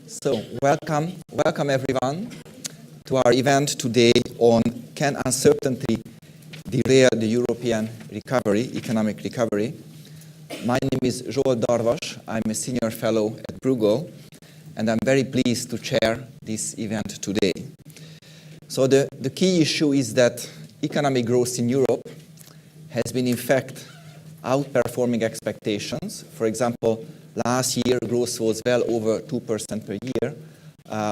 So, welcome everyone to our event today on Can Uncertainty Derail the European Economic Recovery? My name is Zsolt Darvas. I'm a senior fellow at Bruegel, and I'm very pleased to chair this event today. So the key issue is that economic growth in Europe has been in fact outperforming expectations. For example, last year growth was well over 2% per year,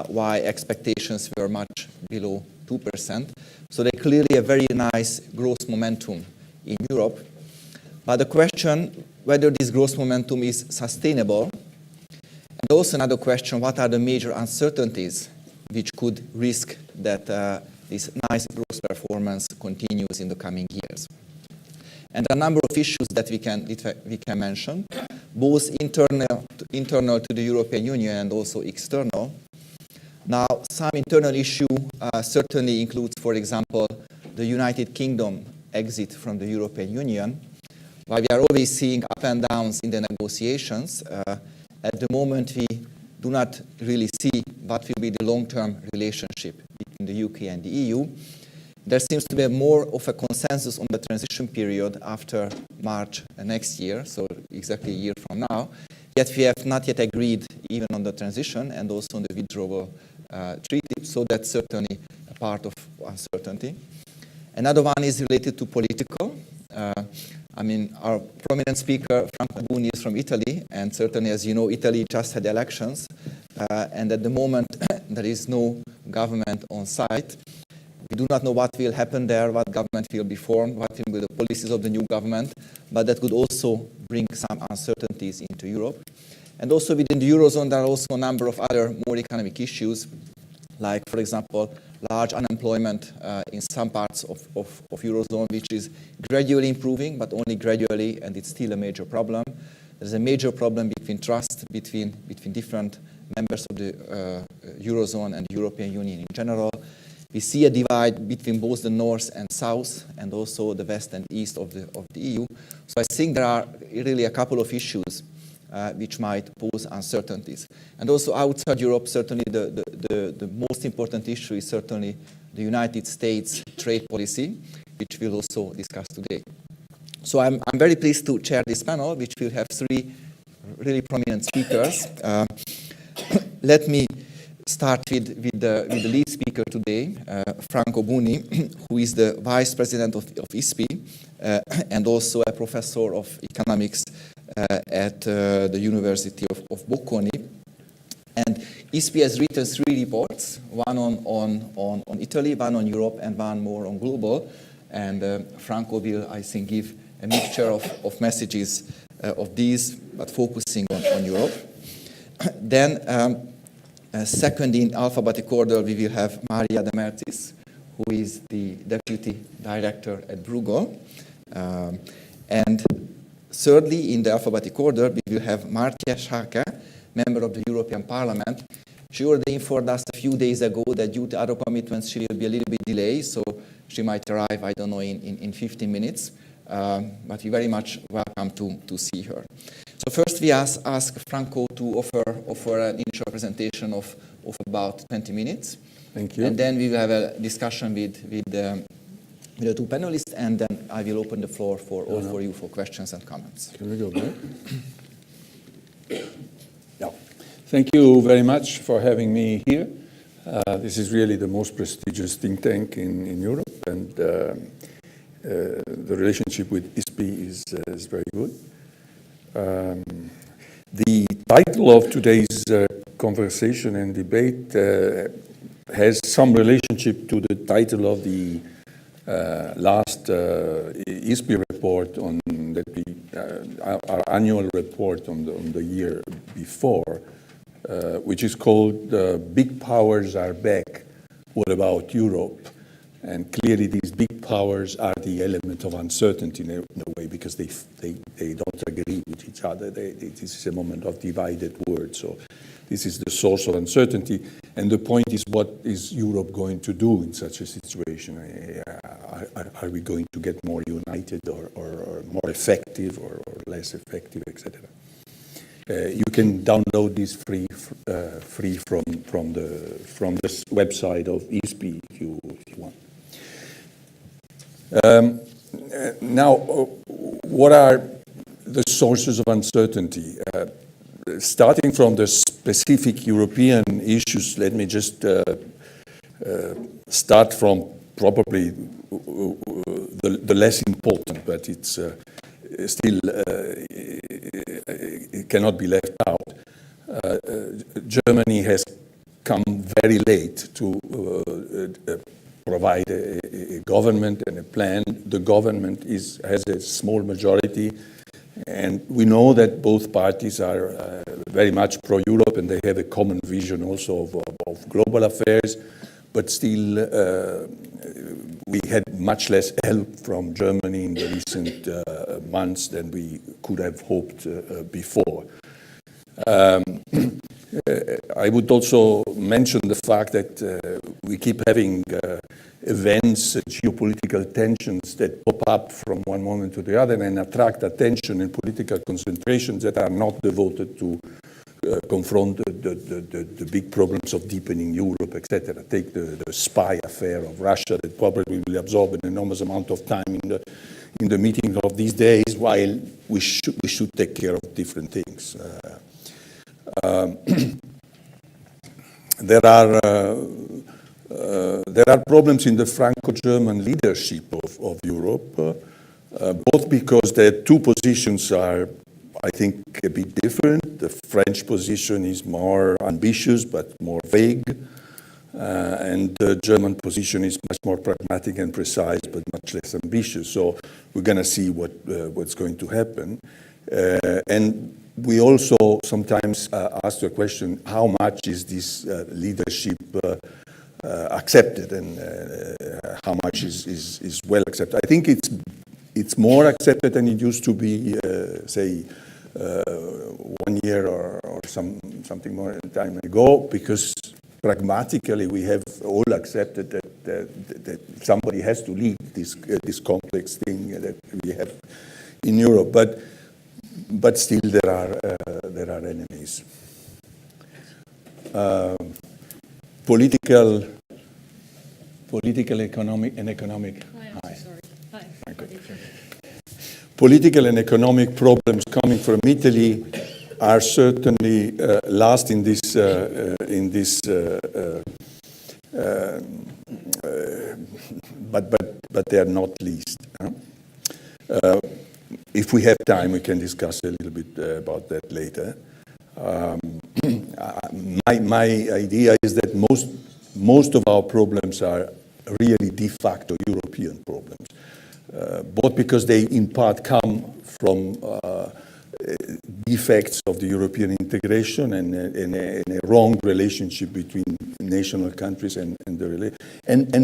while expectations were much below 2%. So there's clearly a very nice growth momentum in Europe. But the question whether this growth momentum is sustainable, and also another question, what are the major uncertainties which could risk that this nice growth performance continues in the coming years. And there are a number of issues that we can mention, both internal to the European Union and also external. Now, some internal issue certainly includes, for example, the United Kingdom exit from the European Union. While we are always seeing up and downs in the negotiations, at the moment we do not really see what will be the long-term relationship between the UK and the EU. There seems to be more of a consensus on the transition period after March next year, so exactly a year from now. Yet we have not yet agreed even on the transition and also on the withdrawal treaty, so that's certainly a part of uncertainty. Another one is related to political. Our prominent speaker, Franco Buni, is from Italy, and certainly, as you know, Italy just had elections, and at the moment there is no government on site. We do not know what will happen there, what government will be formed, what will be the policies of the new government, but that could also bring some uncertainties into Europe. And also within the Eurozone, there are also a number of other more economic issues, like, for example, large unemployment in some parts of Eurozone, which is gradually improving, but only gradually, and it's still a major problem. There's a major problem between trust between different members of the Eurozone and the European Union in general. We see a divide between both the north and south, and also the west and east of the EU. So I think there are really a couple of issues which might pose uncertainties. And also outside Europe, certainly the most important issue is certainly the United States trade policy, which we'll also discuss today. So I'm very pleased to chair this panel, which will have three really prominent speakers. Let me start with the lead speaker today, Franco Buni, who is the Vice President of ISPI and also a Professor of Economics at the University of Bocconi. And ISPI has written three reports, one on Italy, one on Europe, and one more on global. And Franco will, I think, give a mixture of messages of these, but focusing on Europe. Then, second in alphabetic order, we will have Maria de Mertis, who is the Deputy Director at Bruegel. And thirdly, in the alphabetic order, we will have Martje Schaake, member of the European Parliament. She already informed us a few days ago that due to other commitments, she will be a little bit delayed, so she might arrive, I don't know, in 15 minutes. But we very much welcome to see her. So first we ask Franco to offer an initial presentation of about 20 minutes. Thank you. And then we will have a discussion with the two panelists, and then I will open the floor for you for questions and comments. Can we go back? Yeah. Thank you very much for having me here. This is really the most prestigious think tank in Europe, and the relationship with ISPI is very good. The title of today's conversation and debate has some relationship to the title of the last ISPI report our annual report on the year before, which is called "Big Powers Are Back. What about Europe?" And clearly, these big powers are the element of uncertainty in a way, because they don't agree with each other. This is a moment of divided words. So this is the source of uncertainty. And the point is, what is Europe going to do in such a situation? Are we going to get more united or more effective or less effective, etc.? You can download this free from this website of ESP if you want. Now, what are the sources of uncertainty? Starting from the specific European issues, let me just start from probably the less important, but it's still it cannot be left out. Germany has come very late to provide a government and a plan. The government has a small majority, and we know that both parties are very much pro-Europe, and they have a common vision also of global affairs, but still we had much less help from Germany in the recent months than we could have hoped before. I would also mention the fact that we keep having events, geopolitical tensions that pop up from one moment to the other and attract attention and political concentrations that are not devoted to confront the big problems of deepening Europe, etc. Take the spy affair of Russia that probably will absorb an enormous amount of time in the meetings of these days, while we should take care of different things. There are problems in the Franco-German leadership of Europe, both because their two positions are, I think, a bit different. The French position is more ambitious but more vague, and the German position is much more pragmatic and precise but much less ambitious. So we're going to see what's going to happen. And we also sometimes ask the question, how much is this leadership accepted, and how much is well accepted? I think it's more accepted than it used to be, say, 1 year or something more time ago, because pragmatically we have all accepted that somebody has to lead this complex thing that we have in Europe. But still there are enemies. Political, economic, and economic. Political and economic problems coming from Italy are certainly last in this, but they are not least. If we have time, we can discuss a little bit about that later. My idea is that most of our problems are really de facto European problems, both because they in part come from defects of the European integration and a wrong relationship between national countries and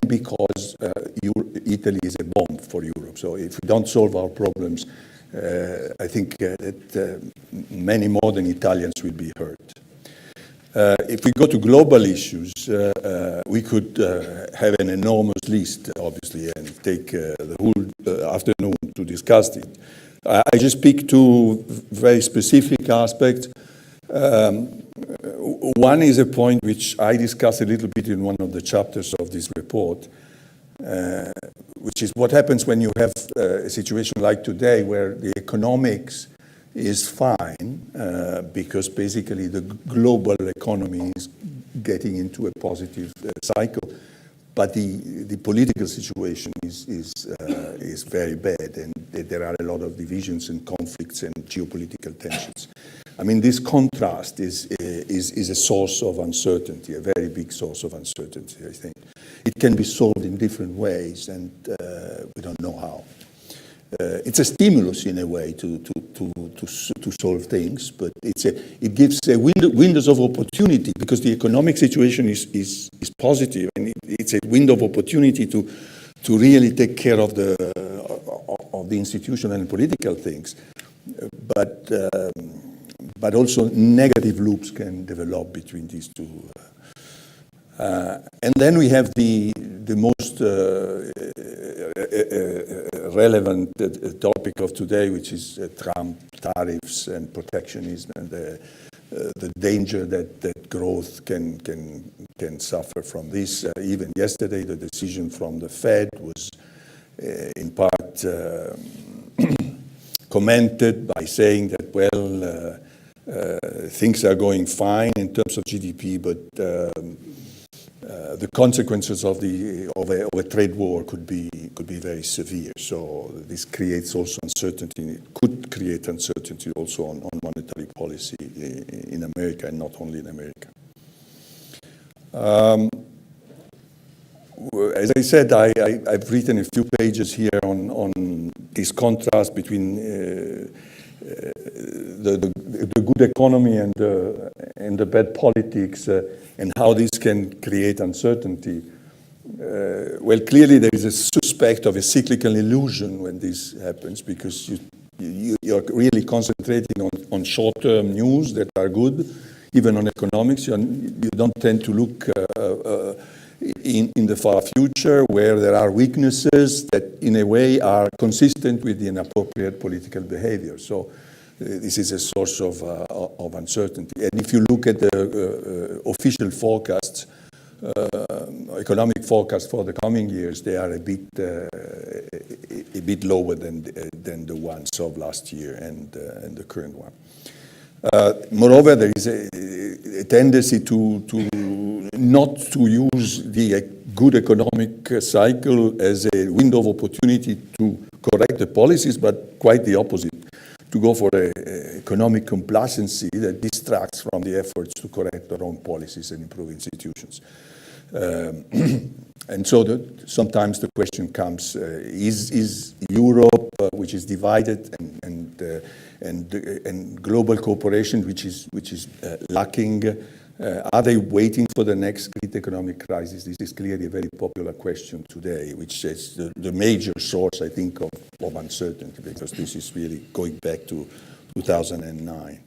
because Italy is a bomb for Europe. So if we don't solve our problems, I think that many more than Italians will be hurt. If we go to global issues, we could have an enormous list, obviously, and take the whole afternoon to discuss it. I just pick two very specific aspects. One is a point which I discuss a little bit in one of the chapters of this report, which is what happens when you have a situation like today where the economics is fine because basically the global economy is getting into a positive cycle, but the political situation is very bad, and there are a lot of divisions and conflicts and geopolitical tensions. I mean, this contrast is a source of uncertainty, a very big source of uncertainty, I think. It can be solved in different ways, and we don't know how. It's a stimulus in a way to solve things, but it gives a windows of opportunity, because the economic situation is positive, and it's a window of opportunity to really take care of the institutional and political things, but also negative loops can develop between these two. And then we have the most relevant topic of today, which is Trump tariffs and protectionism and the danger that growth can suffer from this. Even yesterday, the decision from the Fed was in part commented by saying that, well, things are going fine in terms of GDP, but the consequences of a trade war could be very severe. So this creates also uncertainty. It could create uncertainty also on monetary policy in America, and not only in America. As I said, I've written a few pages here on this contrast between the good economy and the bad politics, and how this can create uncertainty. Well, clearly there is a suspect of a cyclical illusion when this happens, because you're really concentrating on short-term news that are good, even on economics. You don't tend to look in the far future, where there are weaknesses that in a way are consistent with the inappropriate political behavior. So this is a source of uncertainty. And if you look at the official forecasts, economic forecasts for the coming years, they are a bit lower than the ones of last year and the current one. Moreover, there is a tendency to not to use the good economic cycle as a window of opportunity to correct the policies, but quite the opposite, to go for economic complacency that distracts from the efforts to correct their own policies and improve institutions. And so sometimes the question comes, is Europe, which is divided, and global cooperation, which is lacking, are they waiting for the next great economic crisis? This is clearly a very popular question today, which is the major source, I think, of uncertainty, because this is really going back to 2009.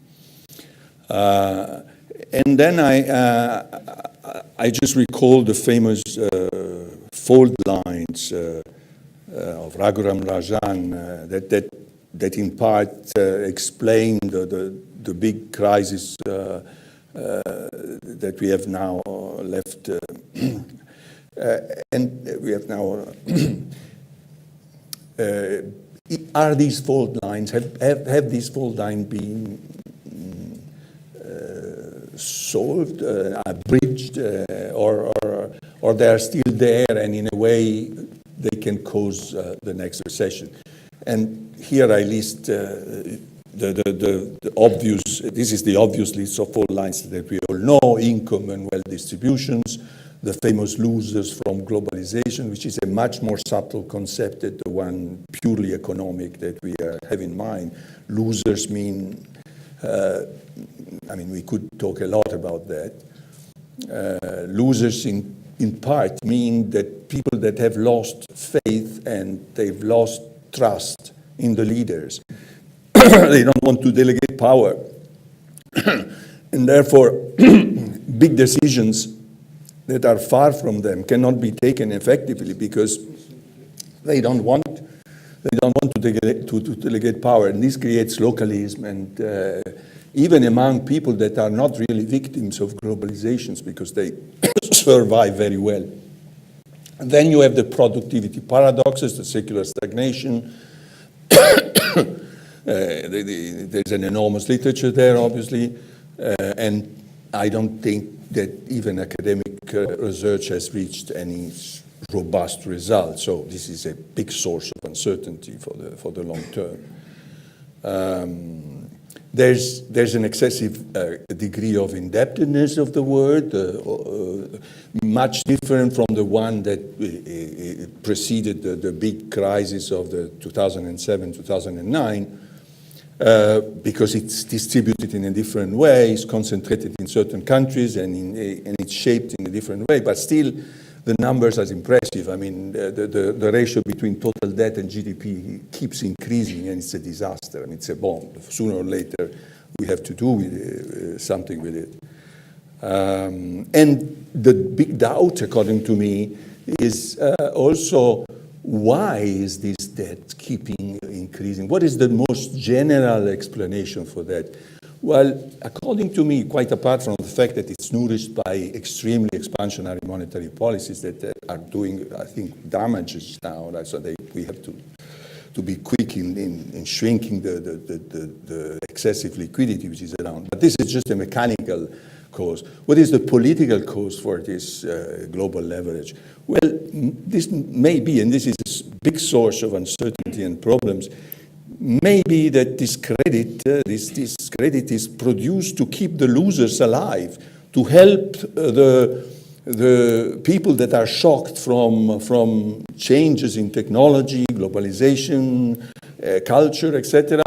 And then I just recall the famous fault lines of Raghuram Rajan that in part explain the big crisis that we have now left, and we have now. Are these fault lines, have these fault lines been solved, bridged, or they are still there, and in a way they can cause the next recession? And here I list the obvious. This is the obvious list of fault lines that we all know: income and wealth distributions, the famous losers from globalization, which is a much more subtle concept than the one purely economic that we have in mind. Losers mean, we could talk a lot about that. Losers in part mean that people that have lost faith and they've lost trust in the leaders. They don't want to delegate power. And therefore, big decisions that are far from them cannot be taken effectively, because they don't want to delegate power. And this creates localism, and even among people that are not really victims of globalizations, because they survive very well. And then you have the productivity paradoxes, the secular stagnation. There's an enormous literature there, obviously, and I don't think that even academic research has reached any robust results. So this is a big source of uncertainty for the long term. There's an excessive degree of indebtedness of the world, much different from the one that preceded the big crisis of the 2007-2009, because it's distributed in a different way, it's concentrated in certain countries, and it's shaped in a different way. But still, the numbers are impressive. I mean, the ratio between total debt and GDP keeps increasing, and it's a disaster. I mean, it's a bomb. Sooner or later, we have to do with something with it. And the big doubt, according to me, is also why is this debt keeping increasing? What is the most general explanation for that? Well, according to me, quite apart from the fact that it's nourished by extremely expansionary monetary policies that are doing, I think, damages now, right? So we have to be quick in shrinking the excessive liquidity which is around. But this is just a mechanical cause. What is the political cause for this global leverage? Well, this may be, and this is a big source of uncertainty and problems, maybe that this credit is produced to keep the losers alive, to help the people that are shocked from changes in technology, globalization, culture, etc.,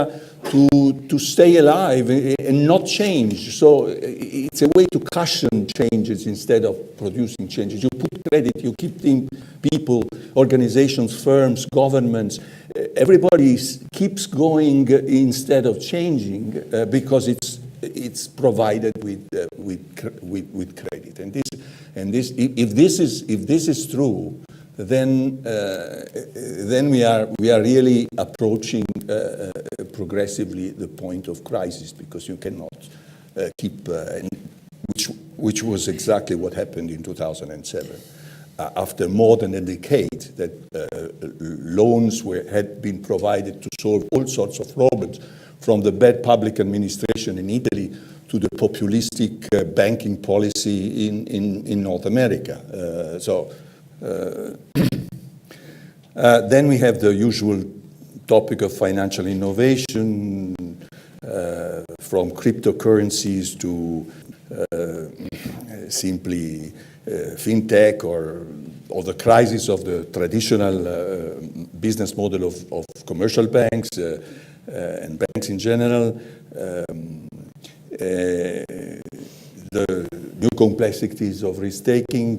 to stay alive and not change. So it's a way to cushion changes instead of producing changes. You put credit, you keep people, organizations, firms, governments, everybody keeps going instead of changing because it's provided with credit. And this, if this is true, then we are really approaching progressively the point of crisis, because you cannot keep, which was exactly what happened in 2007. After more than a decade that loans had been provided to solve all sorts of problems, from the bad public administration in Italy to the populistic banking policy in North America. Then we have the usual topic of financial innovation, from cryptocurrencies to simply fintech, or the crisis of the traditional business model of commercial banks and banks in general. The new complexities of risk-taking,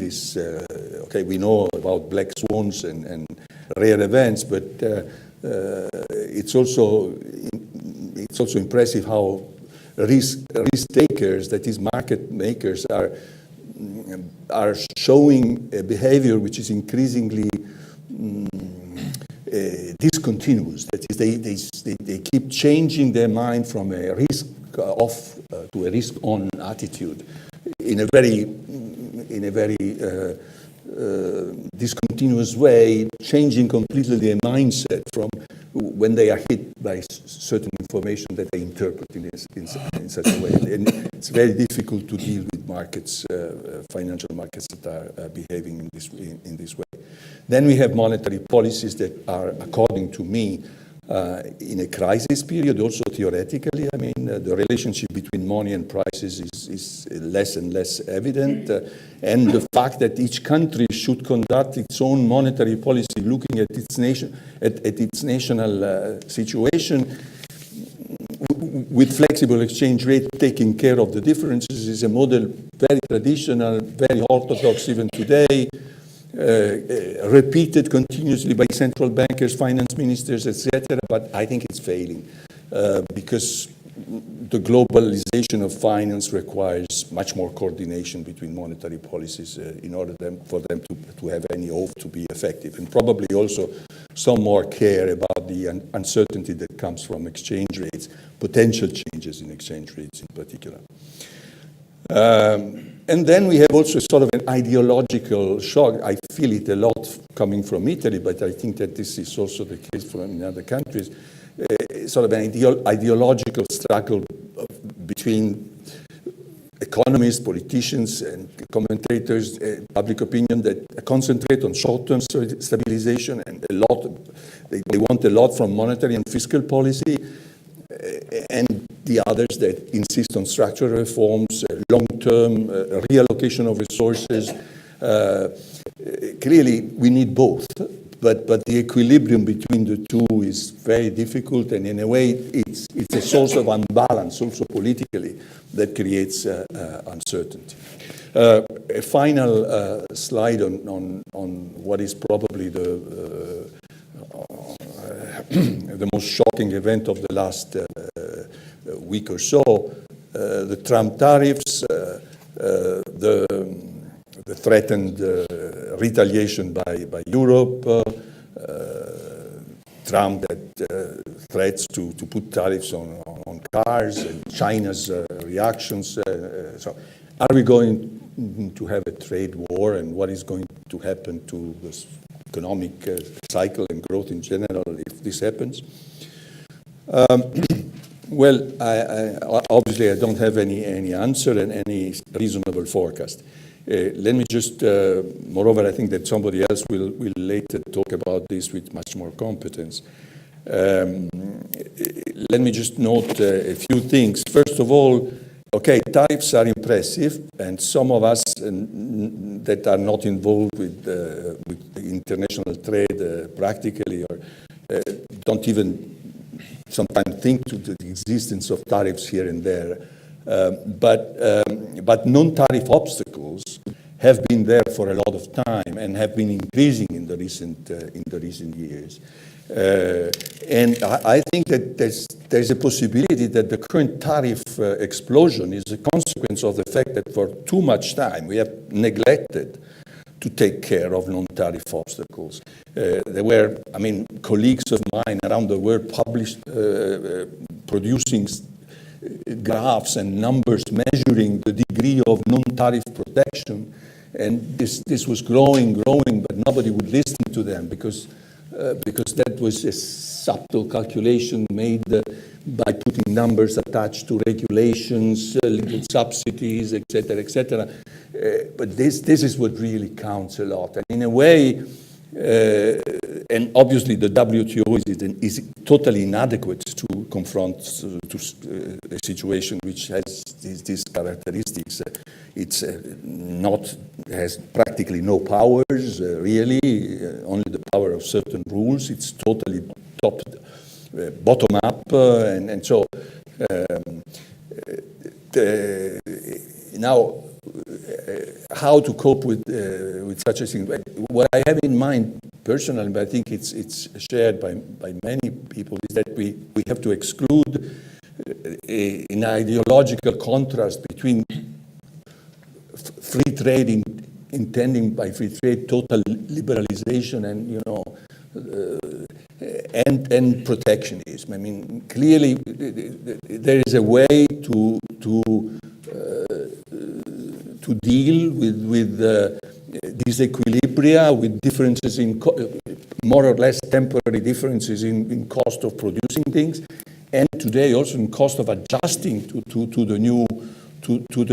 we know about black swans and rare events, but it's also impressive how risk-takers, that is market makers, are showing a behavior which is increasingly discontinuous. That is, they keep changing their mind from a risk-off to a risk-on attitude in a very discontinuous way, changing completely their mindset from when they are hit by certain information that they interpret in such a way. And it's very difficult to deal with markets, financial markets that are behaving in this way. Then we have monetary policies that are, according to me, in a crisis period, also theoretically, I mean, the relationship between money and prices is less and less evident. And the fact that each country should conduct its own monetary policy, looking at its national situation, with flexible exchange rate, taking care of the differences, is a model very traditional, very orthodox even today. Repeated continuously by central bankers, finance ministers, etc., but I think it's failing because the globalization of finance requires much more coordination between monetary policies in order for them to have any hope to be effective, and probably also some more care about the uncertainty that comes from exchange rates, potential changes in exchange rates in particular. And then we have also sort of an ideological shock. I feel it a lot coming from Italy, but I think that this is also the case in other countries. Sort of an ideological struggle between economists, politicians, and commentators, public opinion that concentrate on short-term stabilization and they want a lot from monetary and fiscal policy, and the others that insist on structural reforms, long-term reallocation of resources. Clearly, we need both, but the equilibrium between the two is very difficult, and in a way, it's a source of unbalance, also politically, that creates uncertainty. A final slide on what is probably the most shocking event of the last week or so, the Trump tariffs, the threatened retaliation by Europe, Trump that threats to put tariffs on cars, and China's reactions. So are we going to have a trade war, and what is going to happen to this economic cycle and growth in general if this happens? Well, obviously I don't have any answer and any reasonable forecast. Let me just, moreover, I think that somebody else will later talk about this with much more competence. Let me just note a few things. First of all, okay, tariffs are impressive, and some of us that are not involved with international trade practically or don't even sometimes think to the existence of tariffs here and there. But non-tariff obstacles have been there for a lot of time and have been increasing in the recent years. And I think that there's a possibility that the current tariff explosion is a consequence of the fact that for too much time we have neglected to take care of non-tariff obstacles. There were, colleagues of mine around the world producing graphs and numbers measuring the degree of non-tariff protection, and this was growing, but nobody would listen to them because that was a subtle calculation made by putting numbers attached to regulations, little subsidies, etc., etc. But this is what really counts a lot. And in a way, and obviously the WTO is totally inadequate to confront a situation which has these characteristics. It's has practically no powers, really, only the power of certain rules. It's totally bottom up, and so now how to cope with such a thing. What I have in mind personally, but I think it's shared by many people, is that we have to exclude an ideological contrast between free trade, intending by free trade total liberalization and protectionism. Clearly there is a way to deal with these equilibria, with differences in more or less temporary differences in cost of producing things, and today also in cost of adjusting to the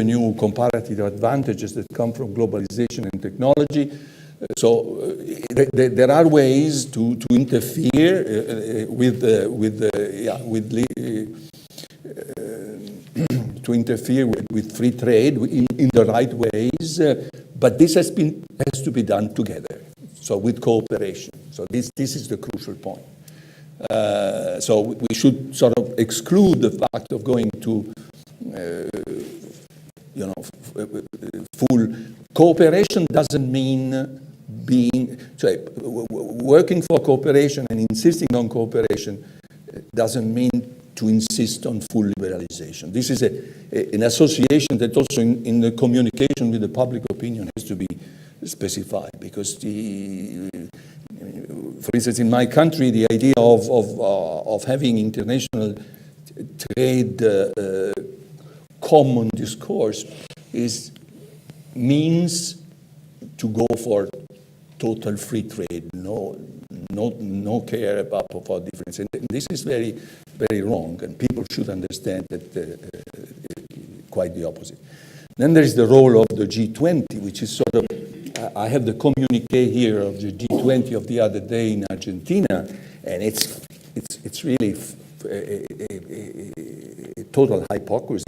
new comparative advantages that come from globalization and technology. So there are ways to interfere with free trade in the right ways, but this has to be done together. So with cooperation. So this is the crucial point. So we should sort of exclude the fact of going to full cooperation. Doesn't mean working for cooperation and insisting on cooperation doesn't mean to insist on full liberalization. This is an association that also in the communication with the public opinion has to be specified, because for instance, in my country, the idea of having international trade common discourse means to go for total free trade, no care about difference. And this is very, very wrong, and people should understand that quite the opposite. Then there is the role of the G20, which is sort of, I have the communique here of the G20 of the other day in Argentina, and it's really a total hypocrisy.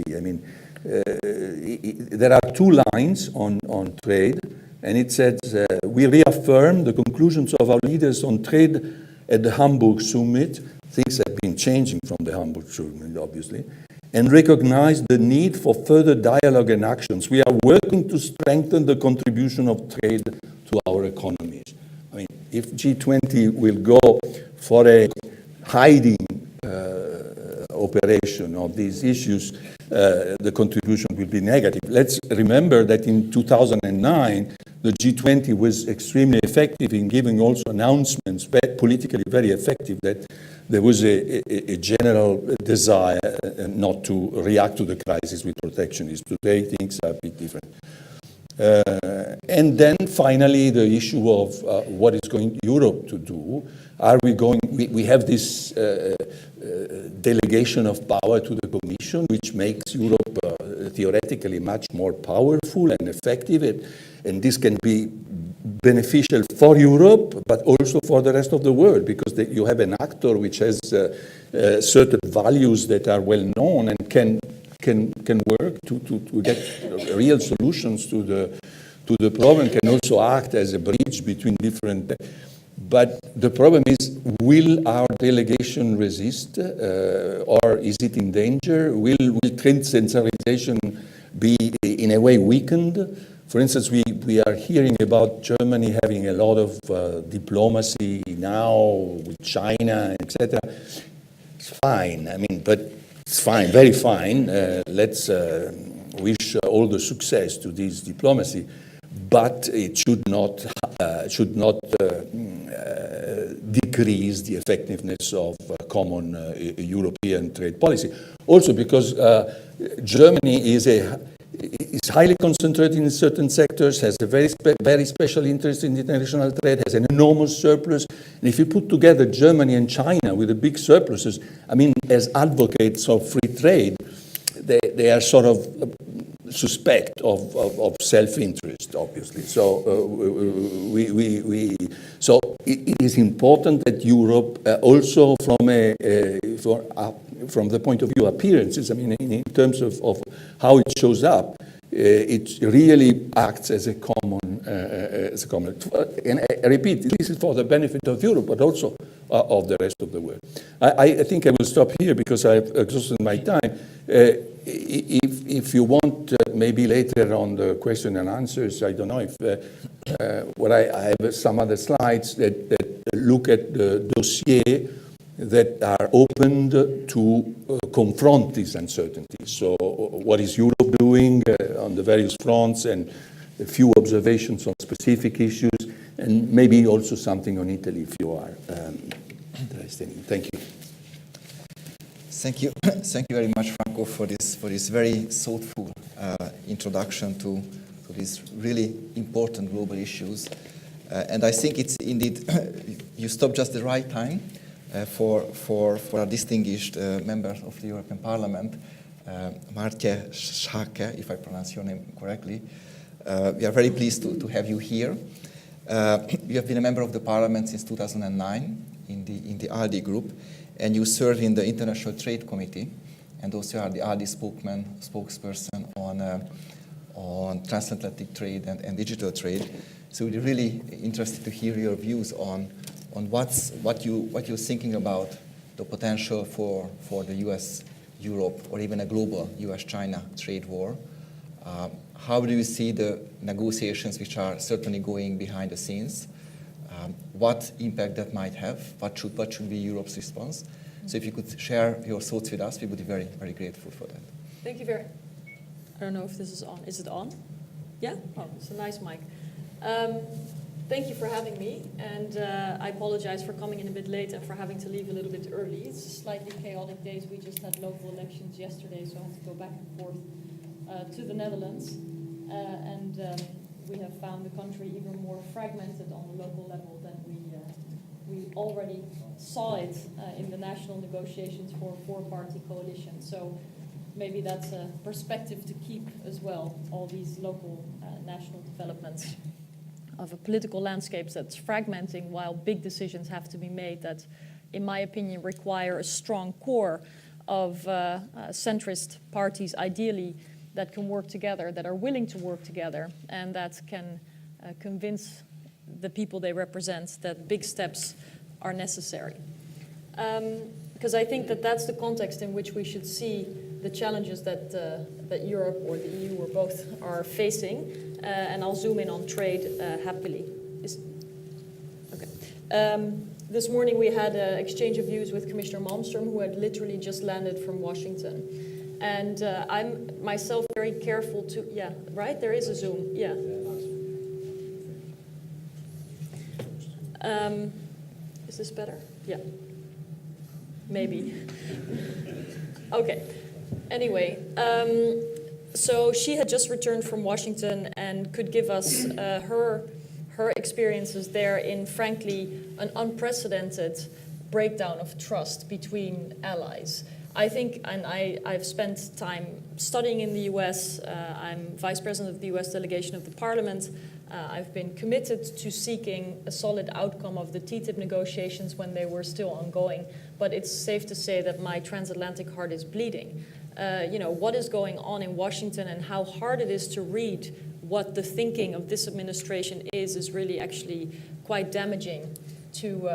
There are two lines on trade, and it says, we reaffirm the conclusions of our leaders on trade at the Hamburg summit. Things have been changing from the Hamburg summit, obviously, and recognize the need for further dialogue and actions. We are working to strengthen the contribution of trade to our economies. If G20 will go for a hiding operation of these issues, the contribution will be negative. Let's remember that in 2009, the G20 was extremely effective in giving also announcements, politically very effective, that there was a general desire not to react to the crisis with protectionism. Today things are a bit different. And then finally the issue of what is going Europe to do. Are we going, we have this delegation of power to the Commission, which makes Europe theoretically much more powerful and effective, and this can be beneficial for Europe, but also for the rest of the world, because you have an actor which has certain values that are well known and can work to get real solutions to the problem, can also act as a bridge between different. But the problem is, will our delegation resist, or is it in danger? Will trade centralization be in a way weakened? For instance, we are hearing about Germany having a lot of diplomacy now with China, etc. It's fine. I mean, but it's fine, very fine. Let's wish all the success to this diplomacy, but it should not decrease the effectiveness of common European trade policy. Also because Germany is highly concentrated in certain sectors, has a very special interest in international trade, has an enormous surplus. And if you put together Germany and China with the big surpluses, I mean, as advocates of free trade, they are sort of suspect of self-interest, obviously. So so it is important that Europe also from the point of view of appearances, I mean, in terms of how it shows up, it really acts as a common. And I repeat, this is for the benefit of Europe, but also of the rest of the world. I think I will stop here because I've exhausted my time. If you want, maybe later on the question and answers, I don't know if I have some other slides that look at the dossier that are opened to confront these uncertainties. So what is Europe doing on the various fronts, and a few observations on specific issues, and maybe also something on Italy if you are interested. Thank you. Thank you. Thank you very much, Franco, for this very thoughtful introduction to these really important global issues. And I think it's indeed, you stopped just the right time for a distinguished member of the European Parliament, Martje Schaake, if I pronounce your name correctly. We are very pleased to have you here. You have been a member of the Parliament since 2009 in the ALDE group, and you serve in the International Trade Committee, and also are the ALDE spokesperson on transatlantic trade and digital trade. So we're really interested to hear your views on what you're thinking about the potential for the US-Europe or even a global US-China trade war. How do you see the negotiations which are certainly going behind the scenes? What impact that might have? What should be Europe's response? So if you could share your thoughts with us, we would be very, very grateful for that. Thank you very much. I don't know if this is on. Is it on? Yeah? Oh, it's a nice mic. Thank you for having me, and I apologize for coming in a bit late and for having to leave a little bit early. It's slightly chaotic days. We just had local elections yesterday, so I had to go back and forth to the Netherlands. And we have found the country even more fragmented on the local level than we already saw it in the national negotiations for a four-party coalition. So maybe that's a perspective to keep as well, all these local national developments of a political landscape that's fragmenting while big decisions have to be made that, in my opinion, require a strong core of centrist parties, ideally, that can work together, that are willing to work together, and that can convince the people they represent that big steps are necessary. Because I think that that's the context in which we should see the challenges that Europe or the EU or both are facing. And I'll zoom in on trade happily. This morning we had an exchange of views with Commissioner Malmström, who had literally just landed from Washington. And I'm myself very careful to, yeah, right? There is a Zoom, yeah. Is this better? Yeah. Maybe. Okay. Anyway, so she had just returned from Washington and could give us her experiences there in, frankly, an unprecedented breakdown of trust between allies. I think, and I've spent time studying in the US. I'm vice president of the US delegation of the Parliament. I've been committed to seeking a solid outcome of the TTIP negotiations when they were still ongoing. But it's safe to say that my transatlantic heart is bleeding. What is going on in Washington and how hard it is to read what the thinking of this administration is really actually quite damaging to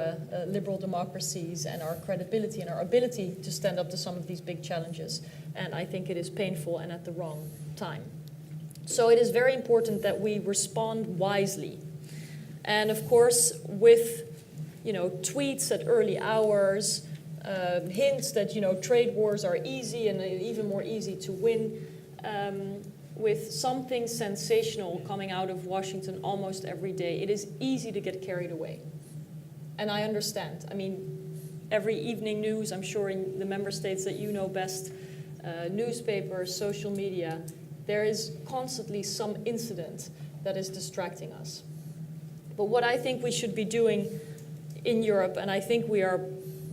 liberal democracies and our credibility and our ability to stand up to some of these big challenges. And I think it is painful and at the wrong time. So it is very important that we respond wisely. And of course, with tweets at early hours, hints that trade wars are easy and even more easy to win, with something sensational coming out of Washington almost every day, it is easy to get carried away. And I understand. I mean, every evening news, I'm sure in the member states that you know best, newspapers, social media, there is constantly some incident that is distracting us. But what I think we should be doing in Europe, and I think we are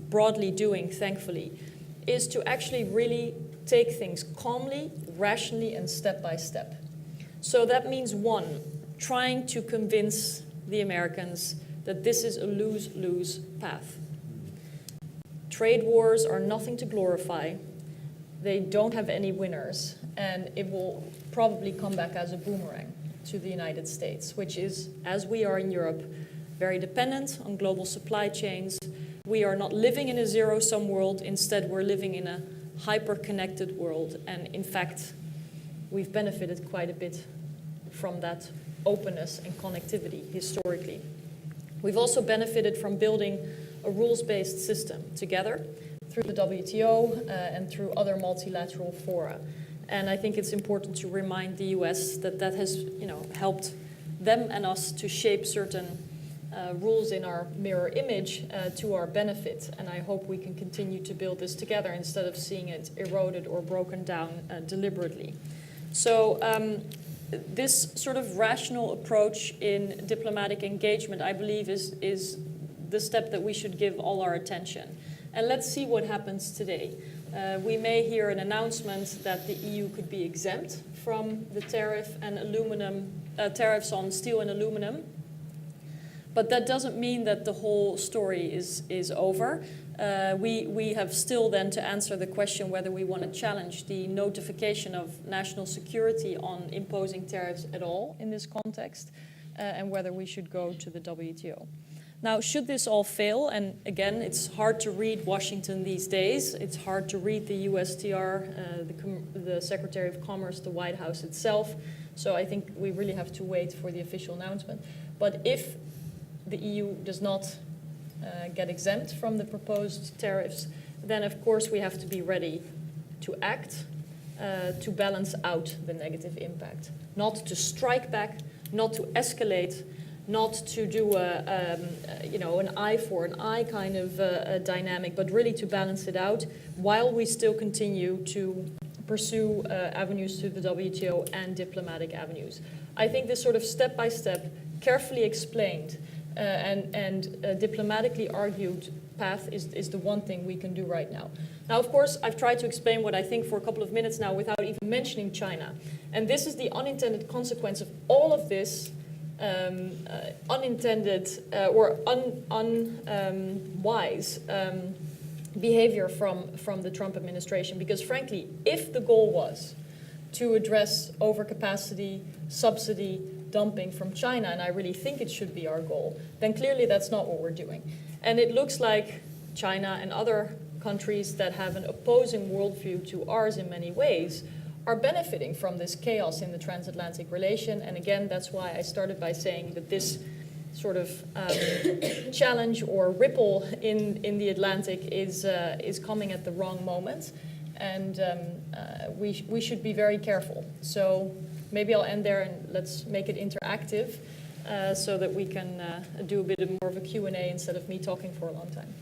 broadly doing, thankfully, is to actually really take things calmly, rationally, and step by step. So that means, one, trying to convince the Americans that this is a lose-lose path. Trade wars are nothing to glorify. They don't have any winners, and it will probably come back as a boomerang to the United States, which is, as we are in Europe, very dependent on global supply chains. We are not living in a zero-sum world. Instead, we're living in a hyper-connected world. And in fact, we've benefited quite a bit from that openness and connectivity historically. We've also benefited from building a rules-based system together through the WTO and through other multilateral fora. And I think it's important to remind the US that that has helped them and us to shape certain rules in our mirror image to our benefit. And I hope we can continue to build this together instead of seeing it eroded or broken down deliberately. So this sort of rational approach in diplomatic engagement, I believe, is the step that we should give all our attention. And let's see what happens today. We may hear an announcement that the EU could be exempt from the tariffs on steel and aluminum. But that doesn't mean that the whole story is over. We have still then to answer the question whether we want to challenge the notification of national security on imposing tariffs at all in this context, and whether we should go to the WTO. Now, should this all fail, and again, it's hard to read Washington these days. It's hard to read the USTR, the Secretary of Commerce, the White House itself. So I think we really have to wait for the official announcement. But if the EU does not get exempt from the proposed tariffs, then of course we have to be ready to act to balance out the negative impact. Not to strike back, not to escalate, not to do an eye for an eye kind of dynamic, but really to balance it out while we still continue to pursue avenues through the WTO and diplomatic avenues. I think this sort of step-by-step, carefully explained and diplomatically argued path is the one thing we can do right now. Now, of course, I've tried to explain what I think for a couple of minutes now without even mentioning China. And this is the unintended consequence of all of this unintended or unwise behavior from the Trump administration. Because frankly, if the goal was to address overcapacity, subsidy, dumping from China, and I really think it should be our goal, then clearly that's not what we're doing. And it looks like China and other countries that have an opposing worldview to ours in many ways are benefiting from this chaos in the transatlantic relation. And again, that's why I started by saying that this sort of challenge or ripple in the Atlantic is coming at the wrong moment. And we should be very careful. So maybe I'll end there and let's make it interactive. so that we can do a bit more of a Q&A instead of me talking for a long time.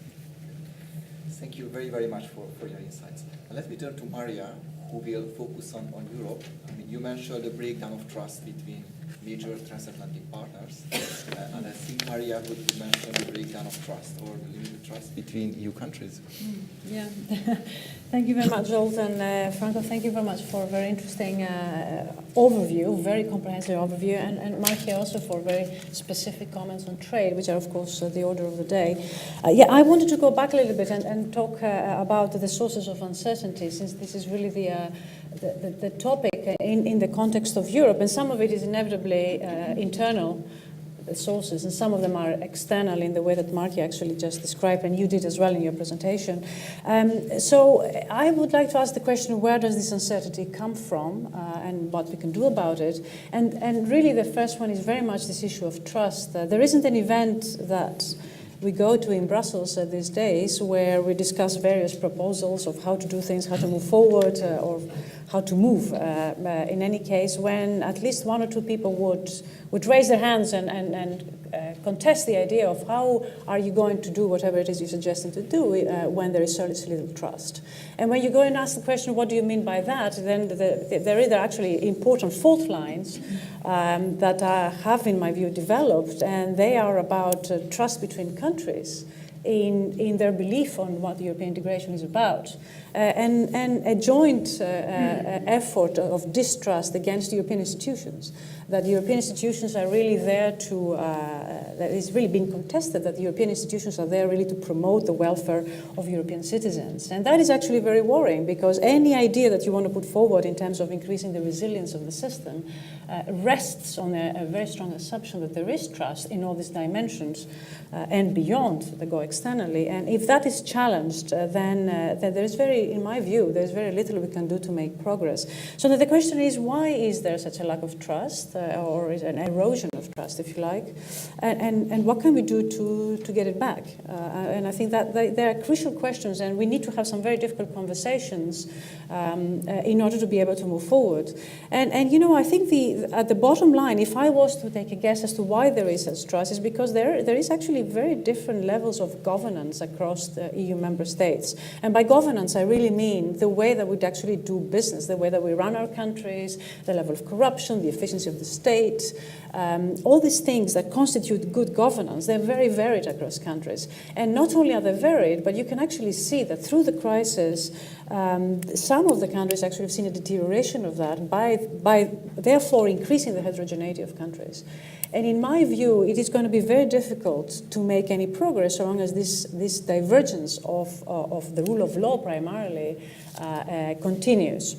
Thank you very, very much for your insights. Let me turn to Maria, who will focus on Europe. I mean, you mentioned the breakdown of trust between major transatlantic partners, and I think Maria would mention the breakdown of trust or the limited trust between EU countries. Yeah, thank you very much, Zsolt, and Franco, thank you very much for a very interesting overview, very comprehensive overview, and Marcia also for very specific comments on trade, which are of course the order of the day. Yeah, I wanted to go back a little bit and talk about the sources of uncertainty, since this is really the topic in the context of Europe, and some of it is inevitably internal sources, and some of them are external in the way that Marky actually just described, and you did as well in your presentation. So I would like to ask the question, where does this uncertainty come from, and what we can do about it? And really the first one is very much this issue of trust. There isn't an event that we go to in Brussels these days where we discuss various proposals of how to do things, how to move forward, or how to move. In any case, when at least one or two people would raise their hands and contest the idea of how are you going to do whatever it is you're suggesting to do when there is so little trust. And when you go and ask the question, what do you mean by that, then there are actually important fault lines that have, in my view, developed, and they are about trust between countries in their belief on what European integration is about, and a joint effort of distrust against European institutions, that the European institutions are really there to, that is really being contested, that the European institutions are there really to promote the welfare of European citizens. And that is actually very worrying, because any idea that you want to put forward in terms of increasing the resilience of the system rests on a very strong assumption that there is trust in all these dimensions and beyond that go externally. And if that is challenged, then there is in my view, there's very little we can do to make progress. So the question is, why is there such a lack of trust, or is an erosion of trust, if you like, and what can we do to get it back? And I think that there are crucial questions, and we need to have some very difficult conversations in order to be able to move forward. And you know, I think at the bottom line, if I was to take a guess as to why there is such trust, is because there is actually very different levels of governance across the EU member states. And by governance, I really mean the way that we actually do business, the way that we run our countries, the level of corruption, the efficiency of the state, all these things that constitute good governance. They're very varied across countries. And not only are they varied, but you can actually see that through the crisis, some of the countries actually have seen a deterioration of that by therefore increasing the heterogeneity of countries. And in my view, it is going to be very difficult to make any progress so long as this divergence of the rule of law primarily continues.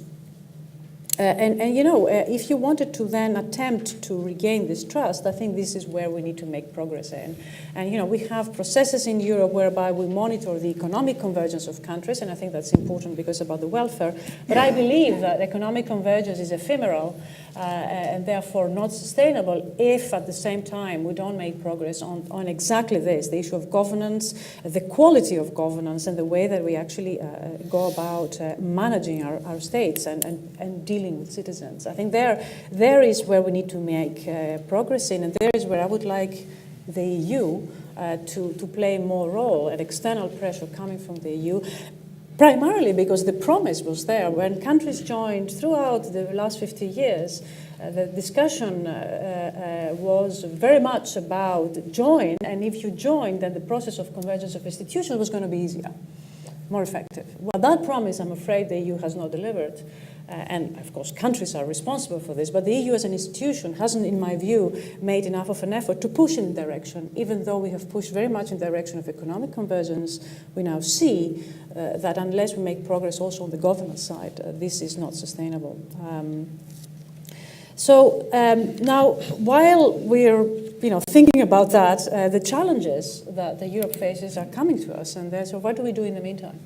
And you know, if you wanted to then attempt to regain this trust, I think this is where we need to make progress in. And you know, we have processes in Europe whereby we monitor the economic convergence of countries, and I think that's important because about the welfare. But I believe that economic convergence is ephemeral and therefore not sustainable if at the same time we don't make progress on exactly this, the issue of governance, the quality of governance, and the way that we actually go about managing our states and dealing with citizens. I think there is where we need to make progress in, and there is where I would like the EU to play more role, and external pressure coming from the EU, primarily because the promise was there. When countries joined throughout the last 50 years, the discussion was very much about join, and if you join, then the process of convergence of institutions was going to be easier, more effective. Well, that promise, I'm afraid, the EU has not delivered. And of course, countries are responsible for this, but the EU as an institution hasn't, in my view, made enough of an effort to push in the direction. Even though we have pushed very much in the direction of economic convergence, we now see that unless we make progress also on the governance side, this is not sustainable. Now, while we're thinking about that, the challenges that the Europe faces are coming to us, and so what do we do in the meantime?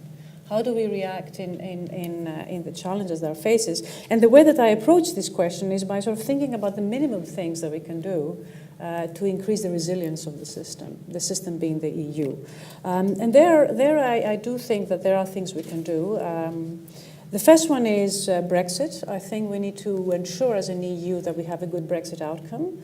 How do we react in the challenges that our faces? And the way that I approach this question is by sort of thinking about the minimum things that we can do to increase the resilience of the system being the EU. And there I do think that there are things we can do. The first one is Brexit. I think we need to ensure as an EU that we have a good Brexit outcome.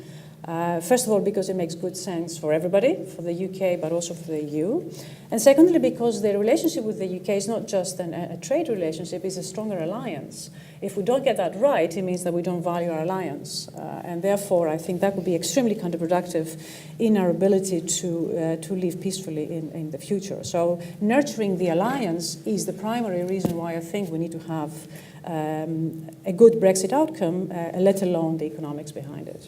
First of all, because it makes good sense for everybody, for the UK, but also for the EU. And secondly, because the relationship with the UK is not just a trade relationship, it's a stronger alliance. If we don't get that right, it means that we don't value our alliance. And therefore, I think that would be extremely counterproductive in our ability to live peacefully in the future. So nurturing the alliance is the primary reason why I think we need to have a good Brexit outcome, let alone the economics behind it.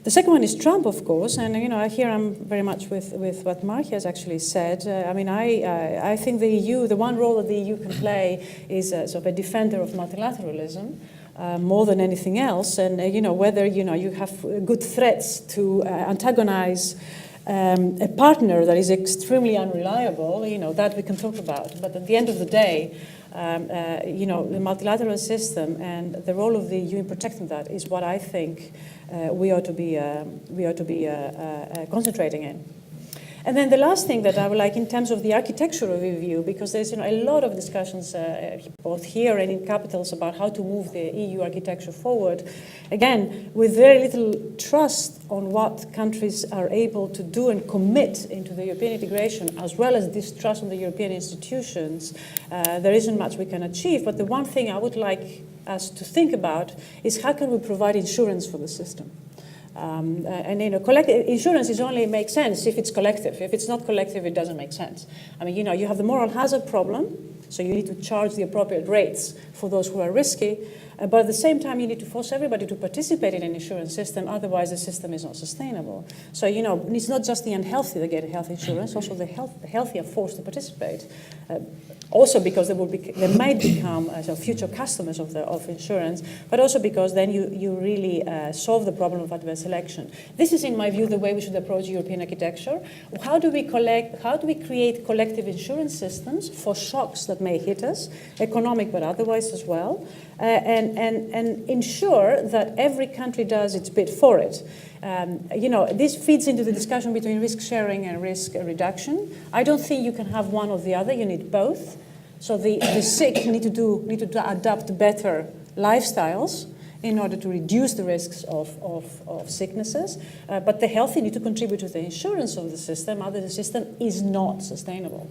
The second one is Trump, of course, and here I'm very much with what Mark has actually said. I think the EU, the one role that the EU can play is sort of a defender of multilateralism more than anything else, and whether you have good threats to antagonize a partner that is extremely unreliable, that we can talk about. But at the end of the day, the multilateral system and the role of the EU in protecting that is what I think we ought to be concentrating in. And then the last thing that I would like in terms of the architectural review, because there's a lot of discussions both here and in capitals about how to move the EU architecture forward, again, with very little trust on what countries are able to do and commit into the European integration, as well as distrust on the European institutions, there isn't much we can achieve. But the one thing I would like us to think about is how can we provide insurance for the system? Collective insurance only makes sense if it's collective. If it's not collective, it doesn't make sense. You have the moral hazard problem, so you need to charge the appropriate rates for those who are risky, but at the same time, you need to force everybody to participate in an insurance system, otherwise the system is not sustainable. So, it's not just the unhealthy that get health insurance, also the healthy are forced to participate. Also because they might become future customers of insurance, but also because then you really solve the problem of adverse selection. This is, in my view, the way we should approach European architecture. How do we create collective insurance systems for shocks that may hit us, economic but otherwise as well, and ensure that every country does its bit for it. This feeds into the discussion between risk sharing and risk reduction. I don't think you can have one or the other. You need both. So the sick need to adapt better lifestyles in order to reduce the risks of sicknesses. But the healthy need to contribute to the insurance of the system, otherwise the system is not sustainable.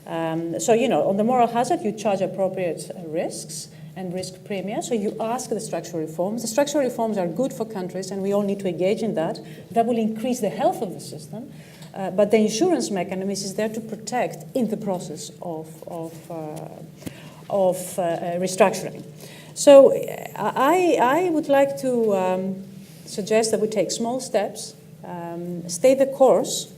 On the moral hazard, you charge appropriate risks and risk premia. So you ask the structural reforms. The structural reforms are good for countries, and we all need to engage in that. That will increase the health of the system. But the insurance mechanism is there to protect in the process of restructuring. So I would like to suggest that we take small steps, stay the course,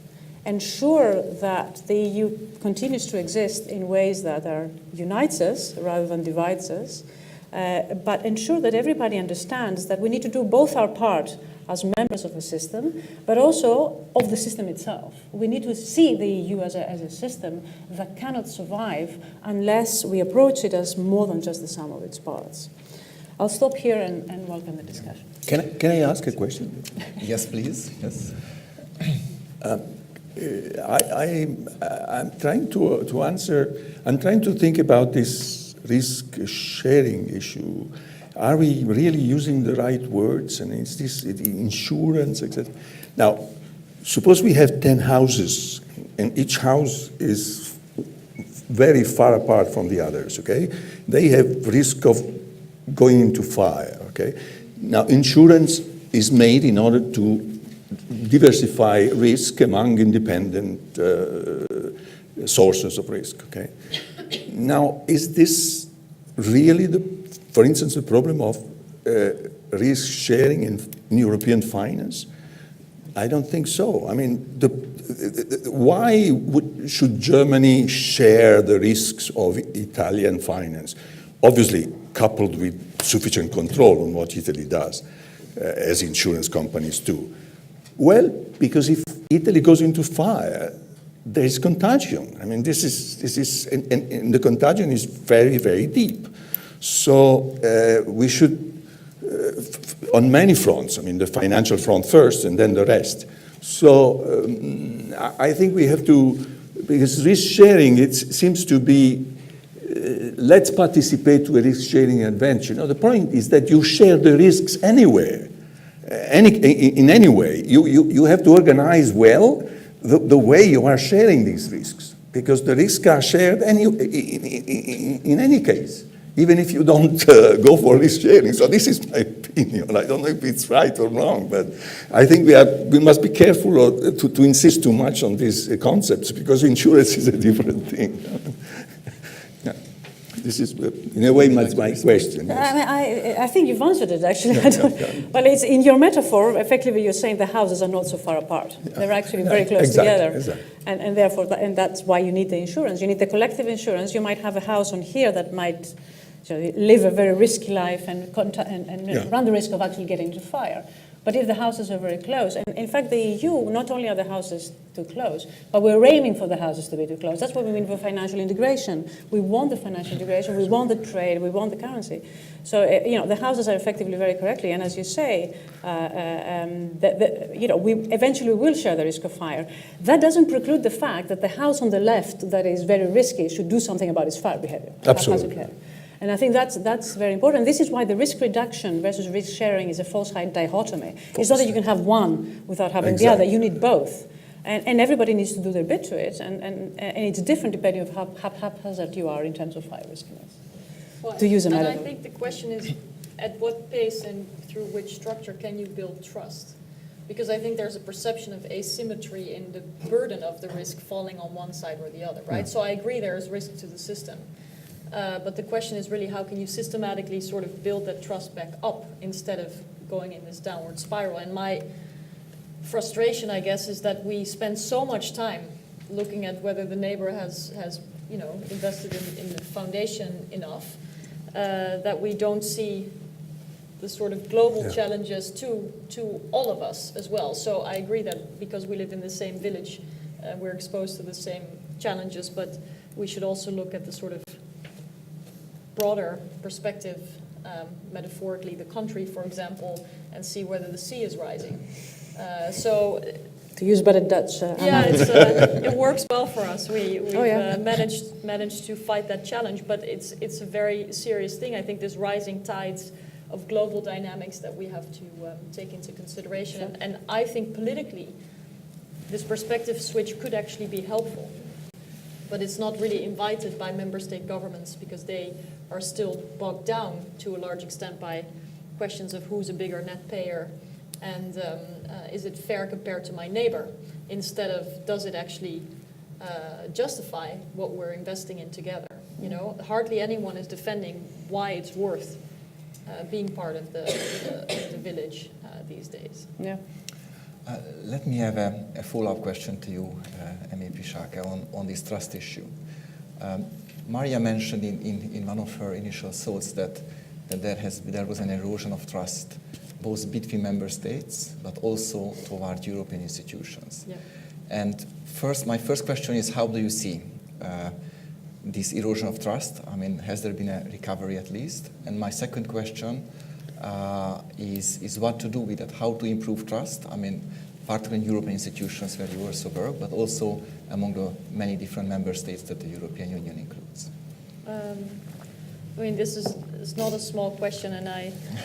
ensure that the EU continues to exist in ways that unites us rather than divides us, but ensure that everybody understands that we need to do both our part as members of the system, but also of the system itself. We need to see the EU as a system that cannot survive unless we approach it as more than just the sum of its parts. I'll stop here and welcome the discussion. Can I ask a question? Yes, please. Yes. I'm trying to answer. I'm trying to think about this risk sharing issue. Are we really using the right words? And is this insurance, etc.? Now, suppose we have 10 houses, and each house is very far apart from the others. Okay, they have risk of going into fire. Okay, now insurance is made in order to diversify risk among independent sources of risk. Okay, now is this really for instance, the problem of risk sharing in European finance? I don't think so. I mean, why should Germany share the risks of Italian finance? Obviously, coupled with sufficient control on what Italy does, as insurance companies do. Well, because if Italy goes into fire, there is contagion. I mean, this is, and the contagion is very, very deep. So we should, on many fronts, I mean, the financial front first and then the rest. So I think we have to, because risk sharing, it seems to be let's participate to a risk-sharing adventure. No, the point is that you share the risks anywhere, in any way. You have to organize well the way you are sharing these risks, because the risks are shared in any case, even if you don't go for risk sharing. So this is my opinion. I don't know if it's right or wrong, but I think we must be careful to insist too much on these concepts, because insurance is a different thing. Yeah. This is, in a way, my question. Yes. I think you've answered it, actually. Well, it's in your metaphor, effectively you're saying the houses are not so far apart. They're actually very close together. Exactly. And therefore, that's why you need the insurance. You need the collective insurance. You might have a house on here that might live a very risky life and run the risk of actually getting into fire. But if the houses are very close, and in fact the EU, not only are the houses too close, but we're aiming for the houses to be too close. That's what we mean for financial integration. We want the financial integration, we want the trade, we want the currency. So, the houses are effectively very correctly, and as you say, we eventually will share the risk of fire. That doesn't preclude the fact that the house on the left that is very risky should do something about its fire behavior. Absolutely. And I think that's very important. This is why the risk reduction versus risk sharing is a false dichotomy. It's not that you can have one without having the other. You need both. And everybody needs to do their bit to it. And it's different depending on how haphazard you are in terms of fire riskiness. Well, to use a metaphor. And I think the question is, at what pace and through which structure can you build trust? Because I think there's a perception of asymmetry in the burden of the risk falling on one side or the other, right? Yeah. So I agree there is risk to the system. But the question is really, how can you systematically sort of build that trust back up instead of going in this downward spiral? And my frustration, I guess, is that we spend so much time looking at whether the neighbor has invested in the foundation enough that we don't see the sort of global challenges to all of us as well. So I agree that because we live in the same village, we're exposed to the same challenges, but we should also look at the sort of broader perspective, metaphorically, the country, for example, and see whether the sea is rising. To use better Dutch. It works well for us. We've managed to fight that challenge, but it's a very serious thing. I think this rising tides of global dynamics that we have to take into consideration. Sure. And I think politically, this perspective switch could actually be helpful. But it's not really invited by member state governments because they are still bogged down to a large extent by questions of who's a bigger net payer and is it fair compared to my neighbor, instead of does it actually justify what we're investing in together. You know, hardly anyone is defending why it's worth being part of the village these days. Yeah. Let me have a follow-up question to you, MEP Schaake, on this trust issue. Maria mentioned in one of her initial thoughts that there was an erosion of trust, both between member states, but also toward European institutions. Yeah. And my first question is, how do you see this erosion of trust? I mean, has there been a recovery at least? And my second question is what to do with it, how to improve trust? I mean, particularly in European institutions where you also work, but also among the many different member states that the European Union includes. I mean, this is not a small question, and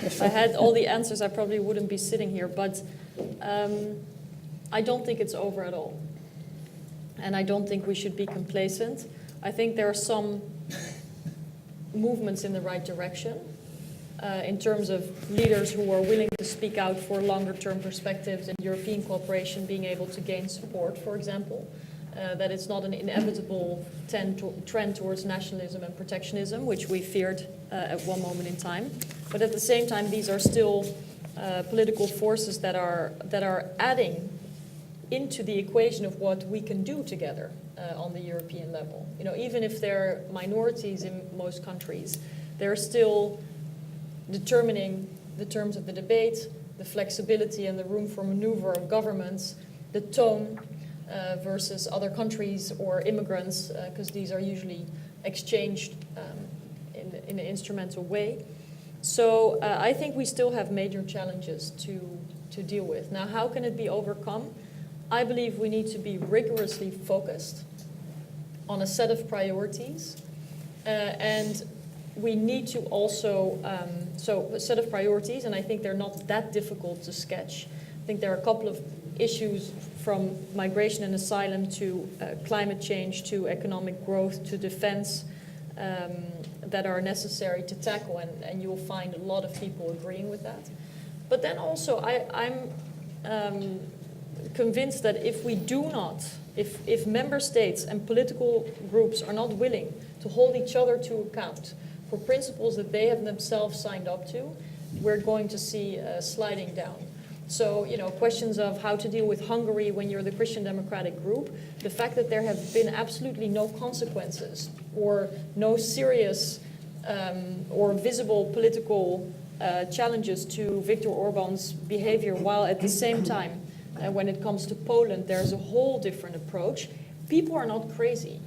if I had all the answers, I probably wouldn't be sitting here, but I don't think it's over at all. And I don't think we should be complacent. I think there are some movements in the right direction in terms of leaders who are willing to speak out for longer-term perspectives and European cooperation being able to gain support, for example. That it's not an inevitable trend towards nationalism and protectionism, which we feared at one moment in time. But at the same time, these are still political forces that are adding into the equation of what we can do together on the European level. You know, even if they're minorities in most countries, they're still determining the terms of the debate, the flexibility and the room for maneuver of governments, the tone versus other countries or immigrants, because these are usually exchanged in an instrumental way. So I think we still have major challenges to deal with. Now, how can it be overcome? I believe we need to be rigorously focused on a set of priorities And we need to also, so a set of priorities, and I think they're not that difficult to sketch. I think there are a couple of issues from migration and asylum to climate change to economic growth to defense that are necessary to tackle, and you will find a lot of people agreeing with that. But then also I'm convinced that if we do not, if member states and political groups are not willing to hold each other to account for principles that they have themselves signed up to, we're going to see sliding down. So, questions of how to deal with Hungary when you're the Christian Democratic group, the fact that there have been absolutely no consequences or no serious or visible political challenges to Viktor Orban's behavior, while at the same time, when it comes to Poland, there's a whole different approach. People are not crazy.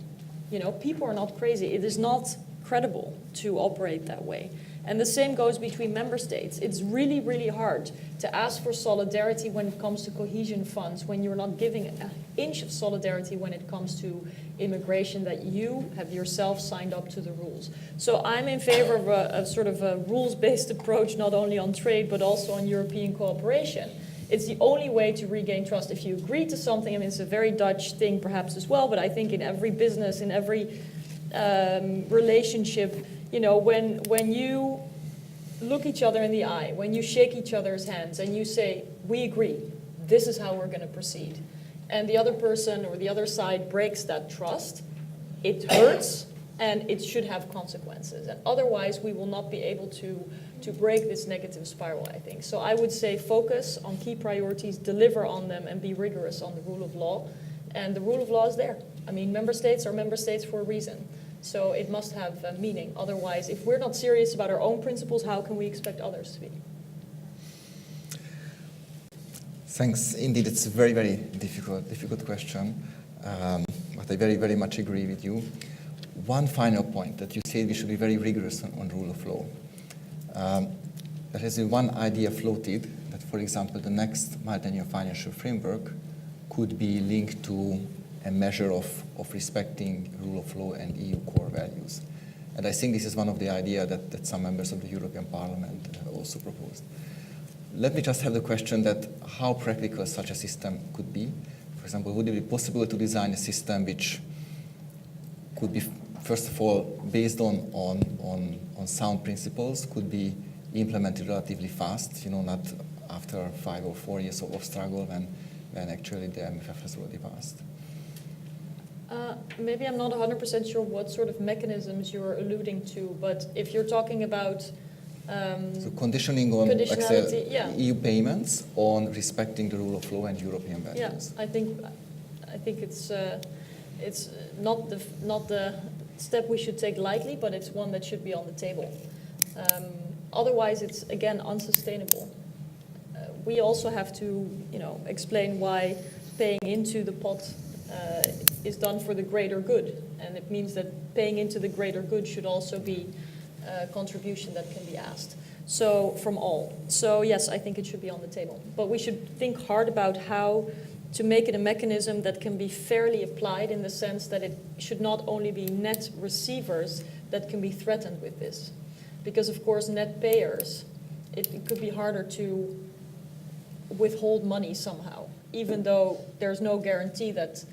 People are not crazy. It is not credible to operate that way. And the same goes between member states. It's really, really hard to ask for solidarity when it comes to cohesion funds, when you're not giving an inch of solidarity when it comes to immigration that you have yourself signed up to the rules. So I'm in favor of a sort of a rules-based approach, not only on trade, but also on European cooperation. It's the only way to regain trust. If you agree to something, I mean, it's a very Dutch thing perhaps as well, but I think in every business, in every relationship, when you look each other in the eye, when you shake each other's hands and you say, we agree, this is how we're going to proceed, and the other person or the other side breaks that trust, it hurts and it should have consequences. And otherwise, we will not be able to break this negative spiral, I think. So I would say focus on key priorities, deliver on them, and be rigorous on the rule of law. And the rule of law is there. I mean, member states are member states for a reason. So it must have meaning. Otherwise, if we're not serious about our own principles, how can we expect others to be? Thanks. Indeed, it's a very, very difficult question. But I very, very much agree with you. One final point that you said we should be very rigorous on rule of law. There has been one idea floated that, for example, the next multi-annual financial framework could be linked to a measure of respecting rule of law and EU core values. And I think this is one of the ideas that some members of the European Parliament also proposed. Let me just have the question that how practical such a system could be. For example, would it be possible to design a system which could be, first of all, based on sound principles, could be implemented relatively fast, not after 5 or 4 years of struggle when actually the MFF has already passed? Maybe I'm not 100% sure what sort of mechanisms you're alluding to, but if you're talking about so conditioning on conditionality, EU payments on respecting the rule of law and European values. Yeah, I think it's not the step we should take lightly, but it's one that should be on the table. Otherwise, it's again unsustainable. We also have to, explain why paying into the pot is done for the greater good, and it means that paying into the greater good should also be a contribution that can be asked. So from all. So yes, I think it should be on the table, but we should think hard about how to make it a mechanism that can be fairly applied, in the sense that it should not only be net receivers that can be threatened with this, because of course net payers, it could be harder to withhold money somehow, even though there's no guarantee that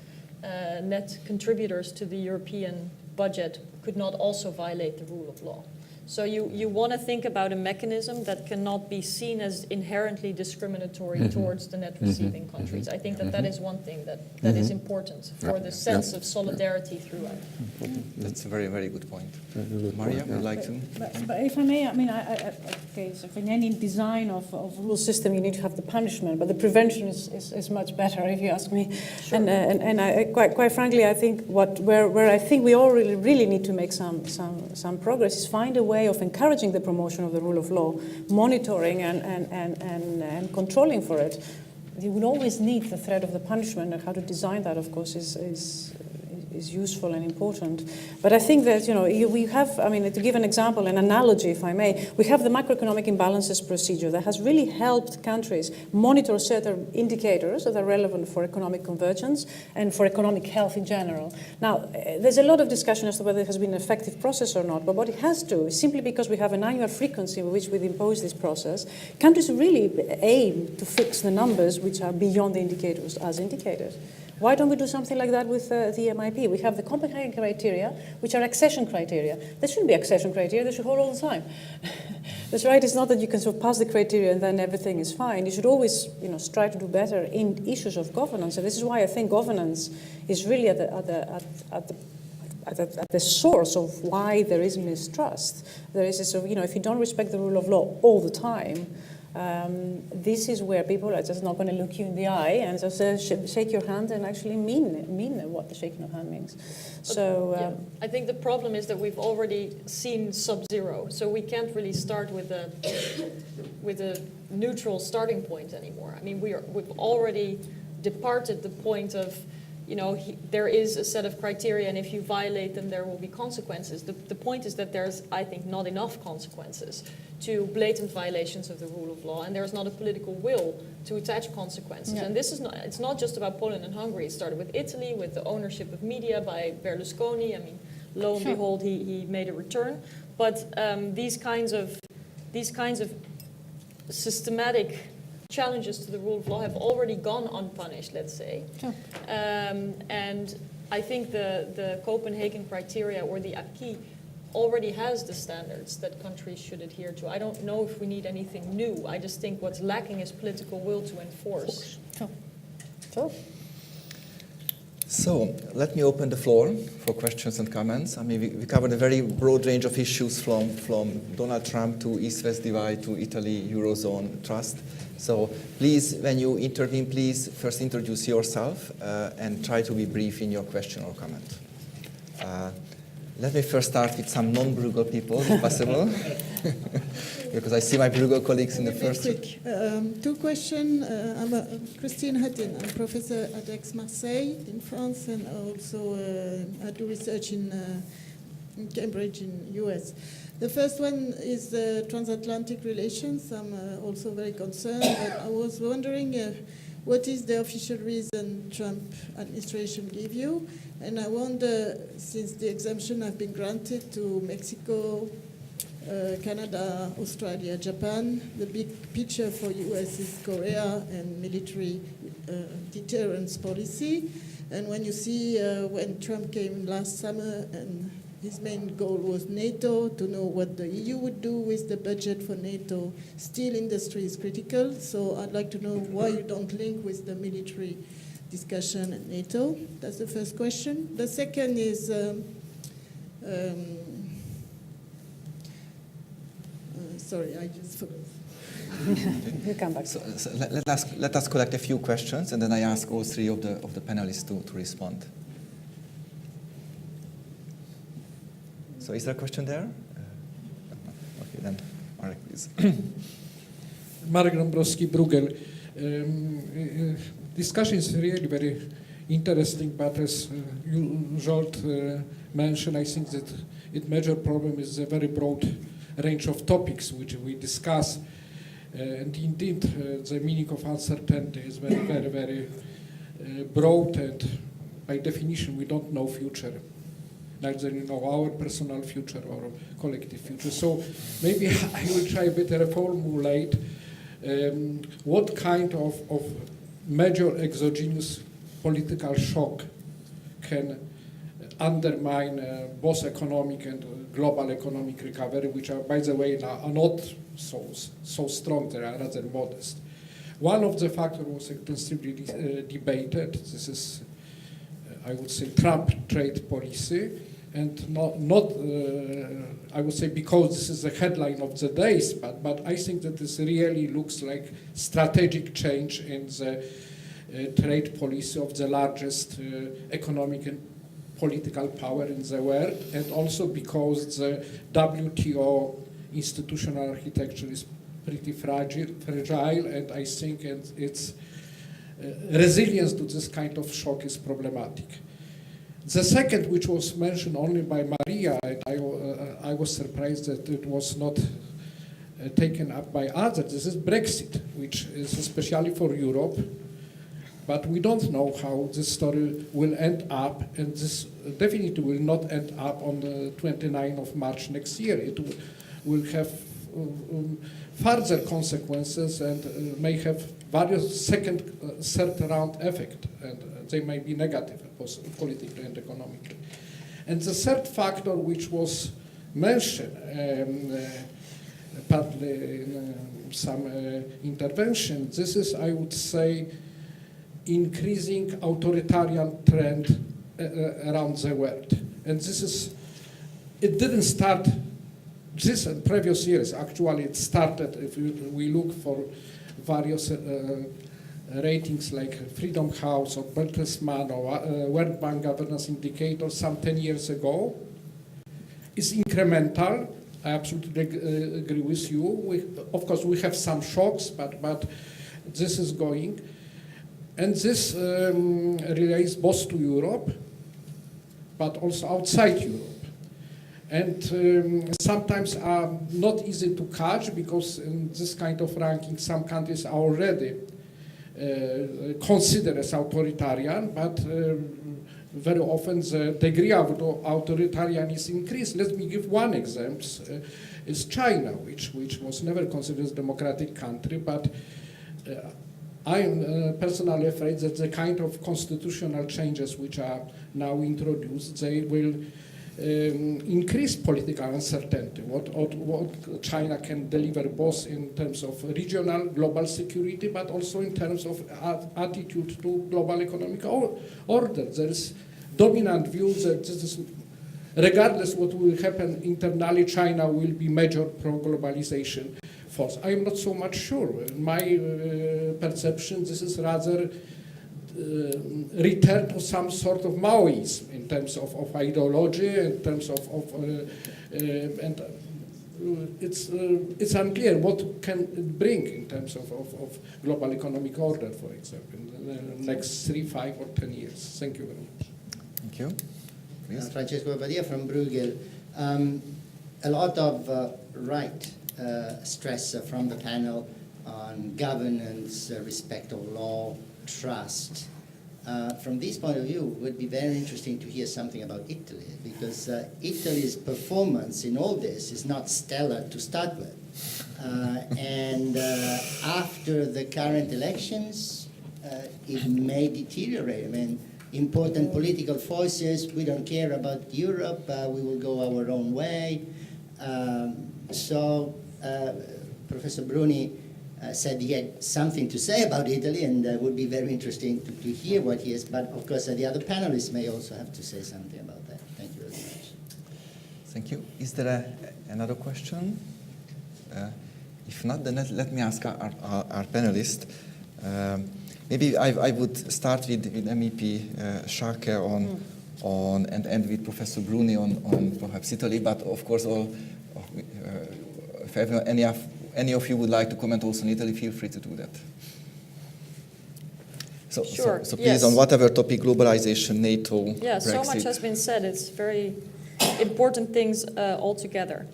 net contributors to the European budget could not also violate the rule of law. So you want to think about a mechanism that cannot be seen as inherently discriminatory towards the net receiving countries. I think that is one thing that is important for the sense of solidarity throughout. That's a very, very good point. Maria, would you like to? But if I may, I mean, okay, so in any design of rule system, you need to have the punishment, but the prevention is much better, if you ask me. Sure. And I, quite frankly, I think where I think we all really need to make some progress is find a way of encouraging the promotion of the rule of law, monitoring and controlling for it. You will always need the threat of the punishment, and how to design that, of course, is is useful and important. But I think that, we have, to give an example, an analogy, if I may, we have the macroeconomic imbalances procedure that has really helped countries monitor certain indicators that are relevant for economic convergence and for economic health in general. Now, there's a lot of discussion as to whether it has been an effective process or not, but what it has to is simply because we have an annual frequency in which we impose this process, countries really aim to fix the numbers which are beyond the indicators as indicators. Why don't we do something like that with the MIP? We have the Copenhagen criteria, which are accession criteria. There shouldn't be accession criteria, they should hold all the time. That's right, it's not that you can sort of pass the criteria and then everything is fine. You should always strive to do better in issues of governance. And this is why I think governance is really at the source of why there is mistrust. There is this, if you don't respect the rule of law all the time, this is where people are just not going to look you in the eye and just shake your hand and actually mean what the shaking of hand means. So I think the problem is that we've already seen sub-zero, so we can't really start with a neutral starting point anymore. I mean, we've already departed the point of, there is a set of criteria, and if you violate them, there will be consequences. The point is that there's, I think, not enough consequences to blatant violations of the rule of law, and there's not a political will to attach consequences. Yeah. And it's not just about Poland and Hungary. It started with Italy, with the ownership of media by Berlusconi. I mean, lo and behold, he made a return. But these kinds of systematic challenges to the rule of law have already gone unpunished, let's say. Sure. And I think the Copenhagen criteria or the acquis already has the standards that countries should adhere to. I don't know if we need anything new. I just think what's lacking is political will to enforce. Sure. Sure. So let me open the floor for questions and comments. I mean, we covered a very broad range of issues from Donald Trump to East-West divide to Italy, Eurozone, trust. So please, when you intervene, please first introduce yourself and try to be brief in your question or comment. Let me first start with some non-Bruegel people, if possible, because I see my Bruegel colleagues in the first. Quick. Two questions. I'm Christine Hutton. I'm professor at Aix-Marseille in France, and also I do research in Cambridge in US. The first one is transatlantic relations. I'm also very concerned, but I was wondering what is the official reason Trump administration gave you? And I wonder, since the exemption have been granted to Mexico, Canada, Australia, Japan, the big picture for US is Korea and military deterrence policy. And when you see when Trump came last summer and his main goal was NATO, to know what the EU would do with the budget for NATO. Steel industry is critical, so I'd like to know why you don't link with the military discussion at NATO. That's the first question. The second is, sorry, I just forgot. You come back. So let us collect a few questions, and then I ask all three of the panelists to respond. So is there a question there? Okay, then Marek, please. Marek Dąbrowski, Bruegel. Discussion is really very interesting, but as you, Zsolt, mentioned, I think that its major problem is a very broad range of topics which we discuss. And indeed, the meaning of uncertainty is very, very, very broad, and by definition, we don't know future. Neither our personal future or collective future. So maybe I will try better formulate what kind of major exogenous political shock can undermine both economic and global economic recovery, which are, by the way, are not so strong, they are rather modest. One of the factors was extensively debated. This is, I would say, Trump trade policy, and not I would say because this is the headline of the days, but I think that this really looks like strategic change in the trade policy of the largest economic and political power in the world, and also because the WTO institutional architecture is pretty fragile, and I think its resilience to this kind of shock is problematic. The second, which was mentioned only by Maria, I was surprised that it was not taken up by others. This is Brexit, which is especially for Europe. But we don't know how this story will end up, and this definitely will not end up on the 29th of March next year. It will have further consequences and may have various second, third round effect, and they may be negative, politically and economically. And the third factor, which was mentioned partly in some intervention, this is, I would say, increasing authoritarian trend around the world. And this is, it didn't start this and previous years. Actually, it started, if we look for various ratings like Freedom House or Bertelsmann or World Bank Governance Indicator some 10 years ago. It's incremental. I absolutely agree with you. Of course, we have some shocks, but this is going. And this relates both to Europe, but also outside Europe. And sometimes are not easy to catch, because in this kind of ranking, some countries are already considered as authoritarian, but very often the degree of authoritarianism is increased. Let me give one example. Is China, which was never considered as a democratic country, but I am personally afraid that the kind of constitutional changes which are now introduced, they will increase political uncertainty. What China can deliver, both in terms of regional, global security, but also in terms of attitude to global economic order. There is dominant view that this is, regardless what will happen internally, China will be major pro-globalization force. I am not so much sure. In my perception, this is rather return to some sort of Maoism in terms of ideology, in terms of and it's unclear what can it bring in terms of global economic order, for example, in the next 3, 5, or 10 years. Thank you very much. Thank you. Please. Francesco Badia from Bruegel. A lot of right stress from the panel on governance, respect of law, trust. From this point of view, it would be very interesting to hear something about Italy, because Italy's performance in all this is not stellar to start with. And after the current elections, it may deteriorate. I mean, important political forces, we don't care about Europe, we will go our own way. Professor Bruni said he had something to say about Italy, and it would be very interesting to hear what he has. But of course, the other panelists may also have to say something about that. Thank you very much. Thank you. Is there another question? If not, then let me ask our panelist. Maybe I would start with MEP Schaake on and end with Professor Bruni on perhaps Italy. But of course, if any of you would like to comment also on Italy, feel free to do that. So please, yes. On whatever topic, globalization, NATO, yeah, Brexit. so much has been said. It's very important things altogether.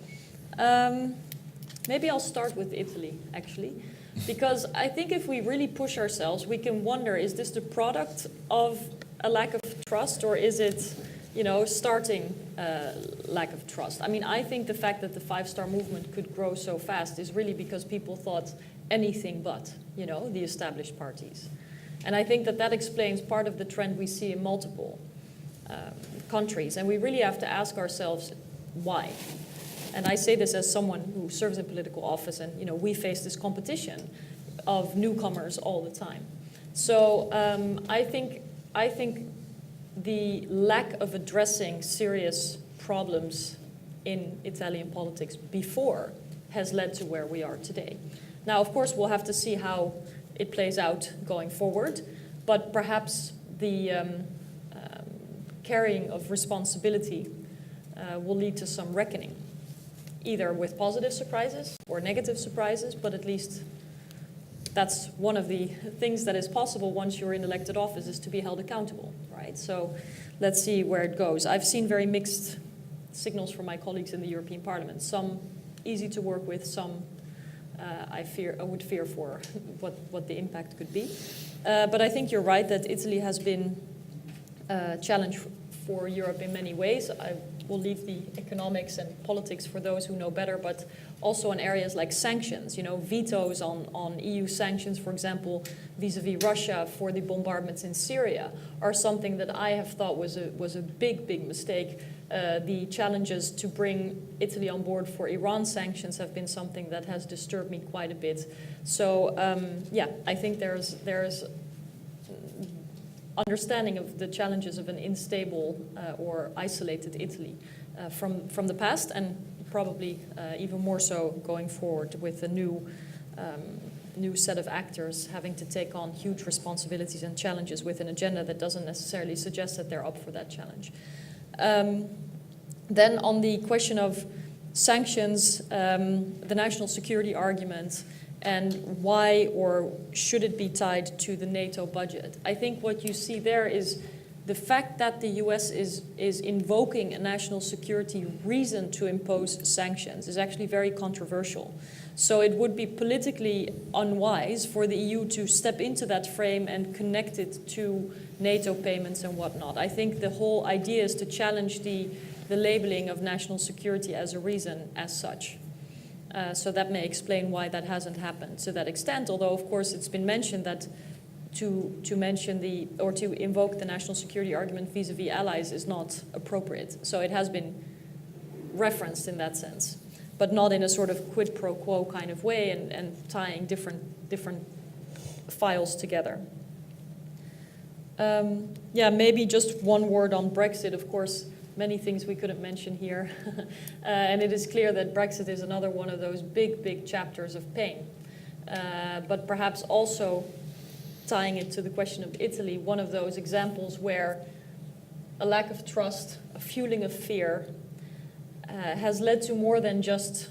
Maybe I'll start with Italy, actually, because I think if we really push ourselves, we can wonder, is this the product of a lack of trust, or is it, starting lack of trust? I mean, I think the fact that the five-star movement could grow so fast is really because people thought anything but, the established parties. And I think that explains part of the trend we see in multiple countries. And we really have to ask ourselves why. And I say this as someone who serves in political office, and we face this competition of newcomers all the time. So I think the lack of addressing serious problems in Italian politics before has led to where we are today. Now, of course, we'll have to see how it plays out going forward, but perhaps the carrying of responsibility will lead to some reckoning, either with positive surprises or negative surprises, but at least that's one of the things that is possible once you're in elected office, is to be held accountable, right? So let's see where it goes. I've seen very mixed signals from my colleagues in the European Parliament. Some easy to work with, some I would fear for what the impact could be. But I think you're right that Italy has been a challenge for Europe in many ways. I will leave the economics and politics for those who know better, but also in areas like sanctions, vetoes on EU sanctions, for example, vis-a-vis Russia for the bombardments in Syria, are something that I have thought was a big mistake. The challenges to bring Italy on board for Iran sanctions have been something that has disturbed me quite a bit. So I think there's understanding of the challenges of an unstable or isolated Italy from the past, and probably even more so going forward with a new set of actors having to take on huge responsibilities and challenges with an agenda that doesn't necessarily suggest that they're up for that challenge. Then on the question of sanctions, the national security argument, and why or should it be tied to the NATO budget? I think what you see there is the fact that the US is invoking a national security reason to impose sanctions is actually very controversial. So it would be politically unwise for the EU to step into that frame and connect it to NATO payments and whatnot. I think the whole idea is to challenge the labeling of national security as a reason as such. So that may explain why that hasn't happened to that extent, although of course it's been mentioned that to invoke the national security argument vis-a-vis allies is not appropriate. So it has been referenced in that sense, but not in a sort of quid pro quo kind of way and tying different files together. Maybe just one word on Brexit. Of course, many things we couldn't mention here. And it is clear that Brexit is another one of those big chapters of pain. But perhaps also tying it to the question of Italy, one of those examples where a lack of trust, a fueling of fear, has led to more than just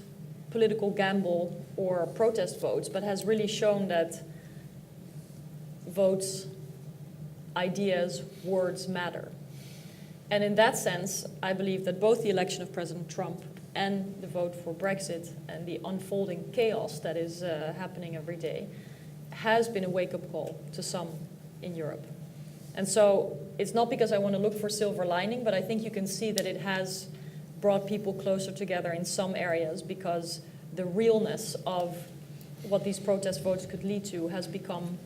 political gamble or protest votes, but has really shown that votes, ideas, words matter. And in that sense, I believe that both the election of President Trump and the vote for Brexit and the unfolding chaos that is happening every day has been a wake-up call to some in Europe. And so it's not because I want to look for silver lining, but I think you can see that it has brought people closer together in some areas, because the realness of what these protest votes could lead to has become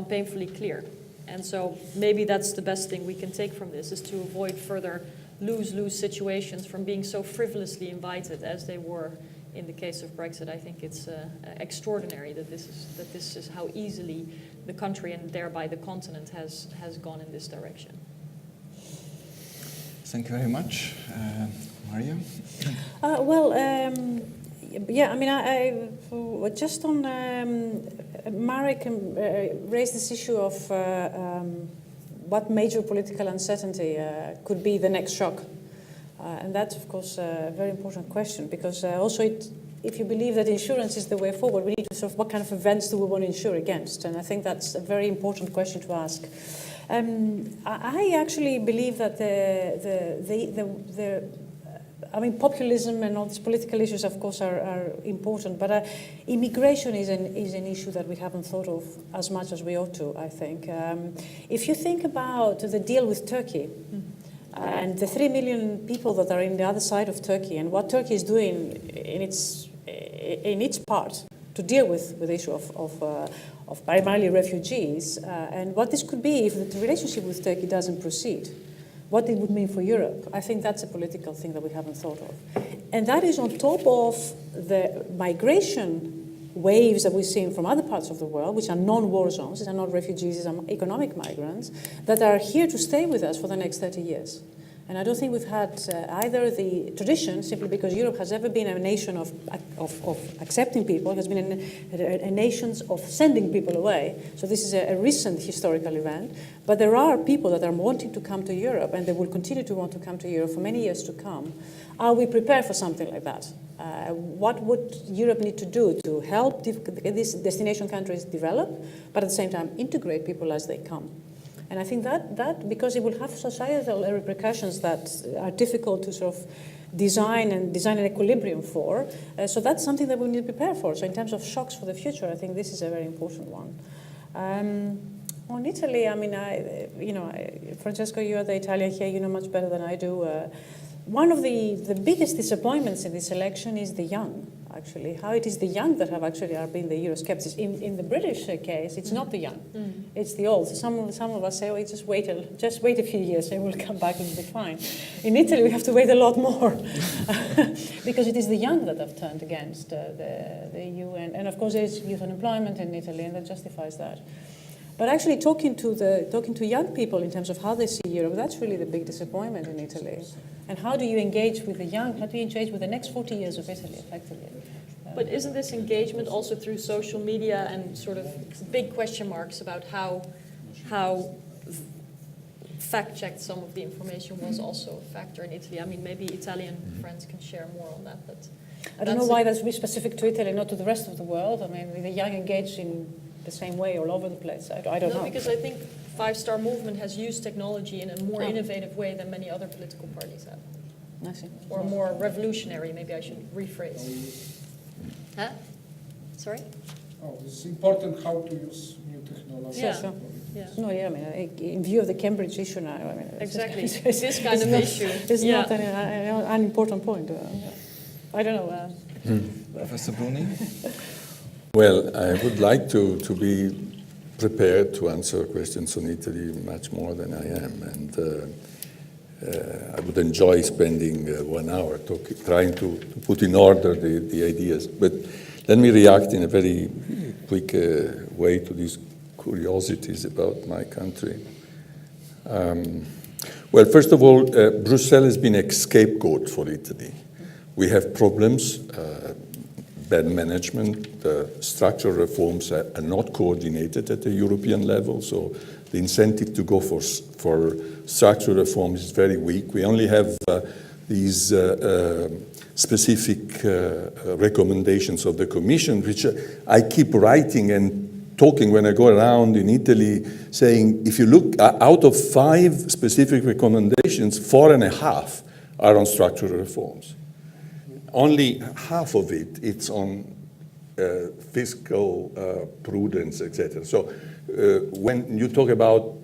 painfully clear. And so maybe that's the best thing we can take from this, is to avoid further lose-lose situations from being so frivolously invited as they were in the case of Brexit. I think it's extraordinary that this is how easily the country and thereby the continent has gone in this direction. Thank you very much. Maria? I just on Marek raised this issue of what major political uncertainty could be the next shock. And that's, of course, a very important question, because also if you believe that insurance is the way forward, we need to sort of, what kind of events do we want to insure against? And I think that's a very important question to ask. I actually believe that populism and all these political issues, of course, are important, but immigration is an issue that we haven't thought of as much as we ought to, I think. If you think about the deal with Turkey, and the 3 million people that are in the other side of Turkey, and what Turkey is doing in its part to deal with the issue of primarily refugees, and what this could be if the relationship with Turkey doesn't proceed, what it would mean for Europe. I think that's a political thing that we haven't thought of. And that is on top of the migration waves that we've seen from other parts of the world, which are non-war zones. These are not refugees, these are economic migrants, that are here to stay with us for the next 30 years. And I don't think we've had either the tradition, simply because Europe has never been a nation of accepting people, it has been a nation of sending people away. So this is a recent historical event. But there are people that are wanting to come to Europe, and they will continue to want to come to Europe for many years to come. Are we prepared for something like that? What would Europe need to do to help these destination countries develop, but at the same time integrate people as they come? And I think that because it will have societal repercussions that are difficult to sort of design an equilibrium for. So that's something that we need to prepare for. So in terms of shocks for the future, I think this is a very important one. On Italy, I mean, Francesco, you are the Italian here, you know much better than I do. One of the biggest disappointments in this election is the young, actually. How it is the young that have actually been the Eurosceptics. In the British case, it's not the young, it's the old. Some of us say, oh, just wait a few years and we'll come back and it'll be fine. In Italy, we have to wait a lot more because it is the young that have turned against the EU. And of course, there's youth unemployment in Italy, and that justifies that. But actually, talking to young people in terms of how they see Europe, that's really the big disappointment in Italy. And how do you engage with the young? How do you engage with the next 40 years of Italy, effectively? But isn't this engagement also through social media and sort of big question marks about how fact-checked some of the information was also a factor in Italy? I mean, maybe Italian friends can share more on that. But I don't know why that's really specific to Italy, not to the rest of the world. I mean, the young engage in the same way all over the place. I don't know. Because I think Five Star Movement has used technology in a more innovative way than many other political parties have. I see. Or more revolutionary, maybe I should rephrase. Huh? Sorry? Oh, it's important how to use new technology. Yeah. Sure. Yeah. No, yeah, I mean, in view of the Cambridge issue now, I mean, Exactly. It's This kind of not, issue. It's Yeah. not an important point. I don't know. Professor Bruni? Well, I would like to be prepared to answer questions on Italy much more than I am, and I would enjoy spending 1 hour trying to put in order the ideas. But let me react in a very quick way to these curiosities about my country. Well, first of all, Brussels has been a scapegoat for Italy. We have problems, bad management, structural reforms are not coordinated at the European level, so the incentive to go for structural reforms is very weak. We only have these specific recommendations of the Commission, which I keep writing and talking when I go around in Italy, saying if you look out of 5 specific recommendations, 4.5 are on structural reforms. Only half of it's on fiscal prudence, etc. So when you talk about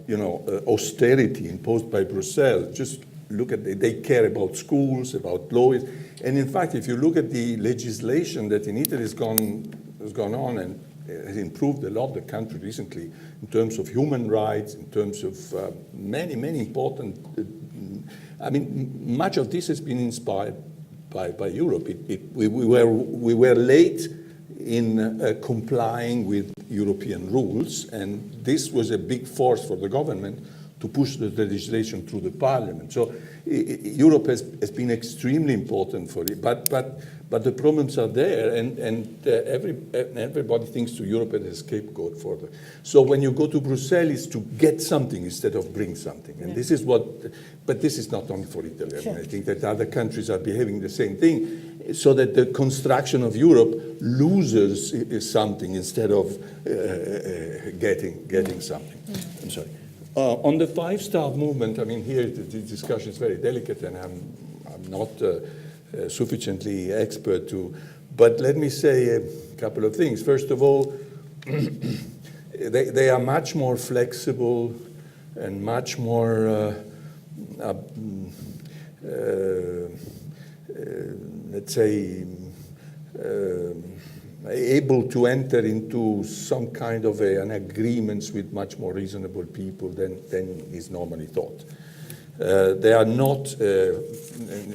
austerity imposed by Brussels, just look at they care about schools, about laws, and in fact, if you look at the legislation that in Italy has gone on and has improved a lot the country recently in terms of human rights, in terms of many important. I mean, much of this has been inspired by Europe. We were late in complying with European rules, and this was a big force for the government to push the legislation through the parliament. So Europe has been extremely important for it, but the problems are there, and everybody thinks to Europe as a scapegoat for them. So when you go to Brussels, it's to get something instead of bring something, and this is what. But this is not only for Italy. I mean, I think that other countries are behaving the same thing, so that the construction of Europe loses something instead of getting something. I'm sorry. On the 5-star movement, I mean, here the discussion is very delicate, and I'm not sufficiently expert to. But let me say a couple of things. First of all, they are much more flexible and much more. Let's say, able to enter into some kind of an agreements with much more reasonable people than is normally thought. They are not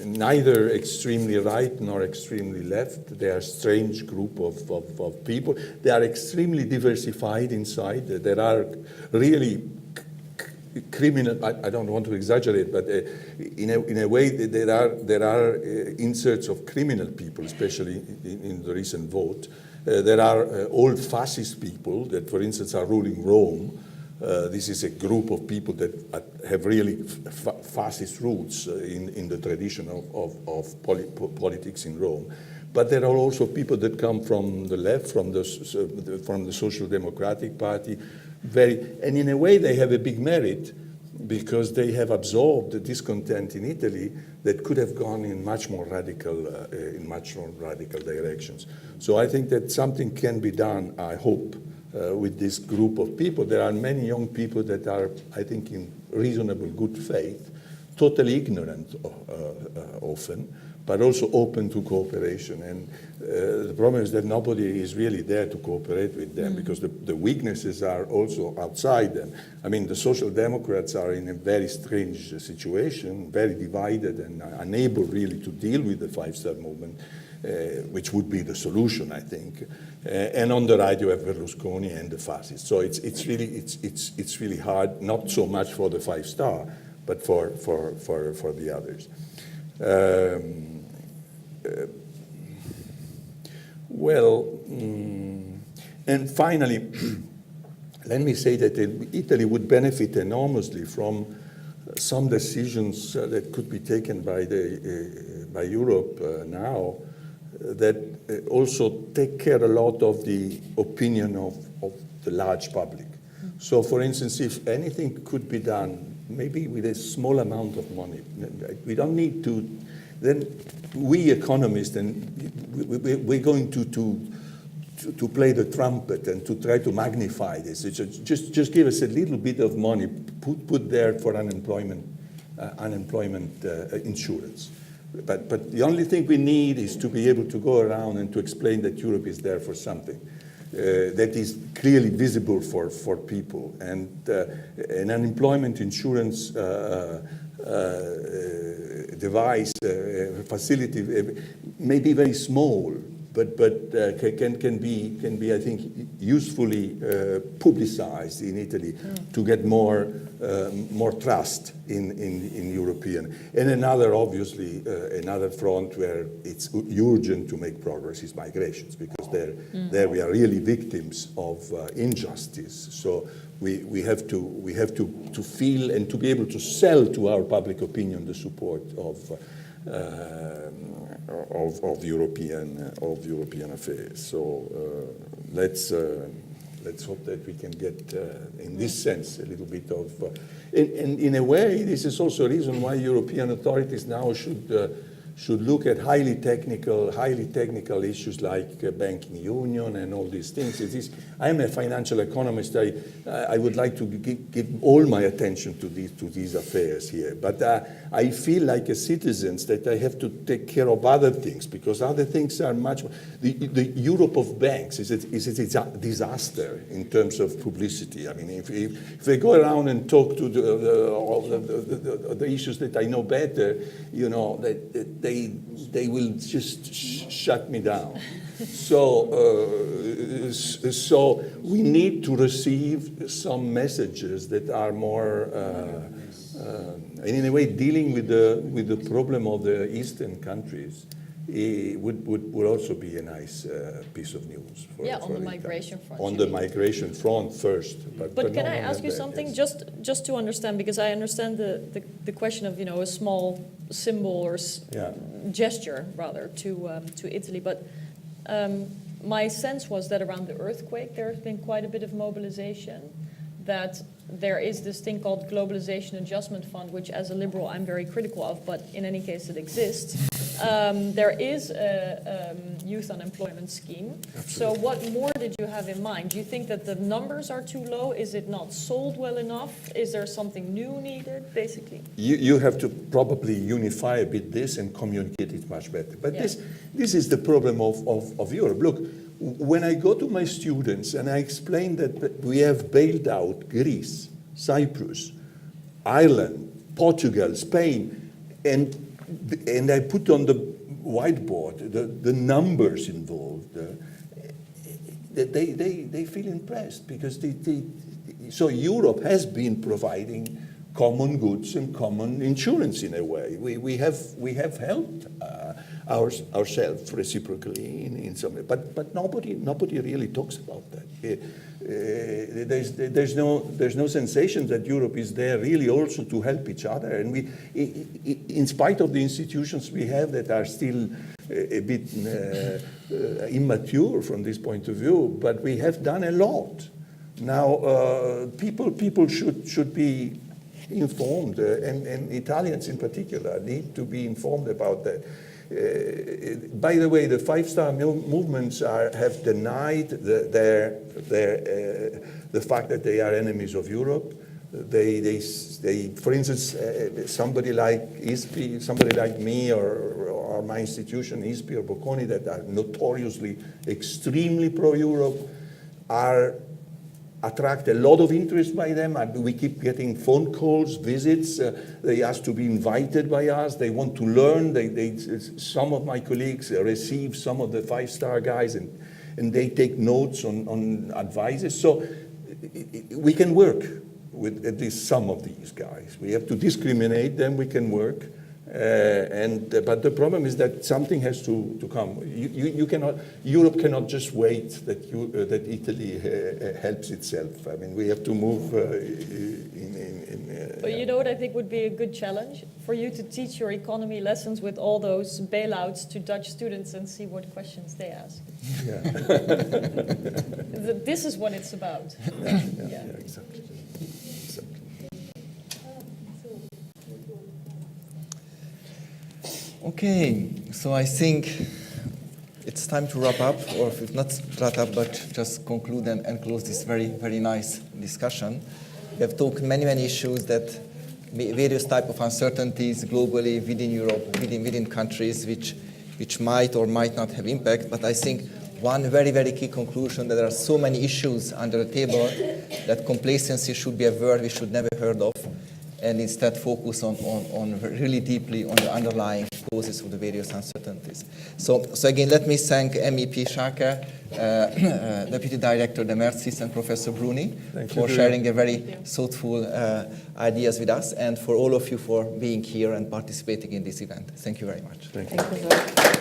neither extremely right nor extremely left. They are a strange group of people. They are extremely diversified inside. There are really criminal. I don't want to exaggerate, but in a way there are inserts of criminal people, especially in the recent vote. There are old fascist people that, for instance, are ruling Rome. This is a group of people that have really fascist roots in the tradition of politics in Rome. But there are also people that come from the left, from the Social Democratic Party, and in a way they have a big merit because they have absorbed the discontent in Italy that could have gone in much more radical directions. So I think that something can be done, I hope, with this group of people. There are many young people that are, I think, in reasonable good faith, totally ignorant often, but also open to cooperation. And the problem is that nobody is really there to cooperate with them because the weaknesses are also outside them. I mean, the Social Democrats are in a very strange situation, very divided and unable really to deal with the Five-Star Movement, which would be the solution, I think. And on the right, you have Berlusconi and the fascists. So it's really hard, not so much for the Five-Star, but for the others. And finally, let me say that Italy would benefit enormously from some decisions that could be taken by Europe now that also take care a lot of the opinion of the large public. So, for instance, if anything could be done, maybe with a small amount of money, we don't need to. Then we economists, and we're going to play the trumpet and to try to magnify this. Just give us a little bit of money, put there for unemployment insurance. But the only thing we need is to be able to go around and to explain that Europe is there for something that is clearly visible for people. And an unemployment insurance device, facility, may be very small, but can be, I think, usefully publicized in Italy to get more trust in European. And obviously, another front where it's urgent to make progress is migrations, because there we are really victims of injustice. So we have to feel and to be able to sell to our public opinion the support of European affairs. So let's hope that we can get, in this sense, a little bit of. And in a way, this is also a reason why European authorities now should look at highly technical issues like banking union and all these things. I am a financial economist. I would like to give all my attention to these affairs here. But I feel like a citizen that I have to take care of other things, because other things are much more. The Europe of banks is a disaster in terms of publicity. I mean, if they go around and talk to the issues that I know better, you know, they will just shut me down. So we need to receive some messages that are more, and in a way, dealing with the problem of the Eastern countries. It would also be a nice piece of news. On the migration front. On the migration front first. But can I ask you something, just to understand, because I understand the question of, a small symbol or gesture rather to Italy, but my sense was that around the earthquake there has been quite a bit of mobilization, that there is this thing called Globalization Adjustment Fund, which as a liberal I'm very critical of, but in any case it exists. There is a youth unemployment scheme. Absolutely. So what more did you have in mind? Do you think that the numbers are too low? Is it not sold well enough? Is there something new needed, basically? You have to probably unify a bit this and communicate it much better. But this is the problem of Europe. Look, when I go to my students and I explain that we have bailed out Greece, Cyprus, Ireland, Portugal, Spain, and I put on the whiteboard the numbers involved, they feel impressed, because So Europe has been providing common goods and common insurance in a way. We have helped ourselves reciprocally in some way, but nobody really talks about that. There's no sensation that Europe is there really also to help each other, and we, in spite of the institutions we have that are still a bit immature from this point of view, but we have done a lot. Now people should be informed, and Italians in particular need to be informed about that. By the way, the five-star movements have denied the fact that they are enemies of Europe. They for instance, somebody like ISPI, somebody like me, or my institution, ISPI or Bocconi, that are notoriously extremely pro-Europe, attract a lot of interest by them. We keep getting phone calls, visits. They ask to be invited by us. They want to learn. Some of my colleagues receive some of the five-star guys, and they take notes on advices. So we can work with at least some of these guys. We have to discriminate them. We can work. But the problem is that something has to come. Europe cannot just wait that Italy helps itself. I mean, we have to move But you know what I think would be a good challenge? For you to teach your economy lessons with all those bailouts to Dutch students and see what questions they ask. Yeah. This is what it's about. Yeah, exactly. Okay, so I think it's time to wrap up, or if not wrap up, but just conclude and close this very, very nice discussion. We have talked many issues that various type of uncertainties globally within Europe, within countries, which might or might not have impact. But I think one very key conclusion that there are so many issues under the table that complacency should be a word we should never heard of, and instead focus on really deeply on the underlying causes of the various uncertainties. So again, let me thank MEP Schaake, Deputy Director Demersis, and Professor Bruni for sharing a very thoughtful ideas with us, and for all of you for being here and participating in this event. Thank you very much. Thank you. Thank you.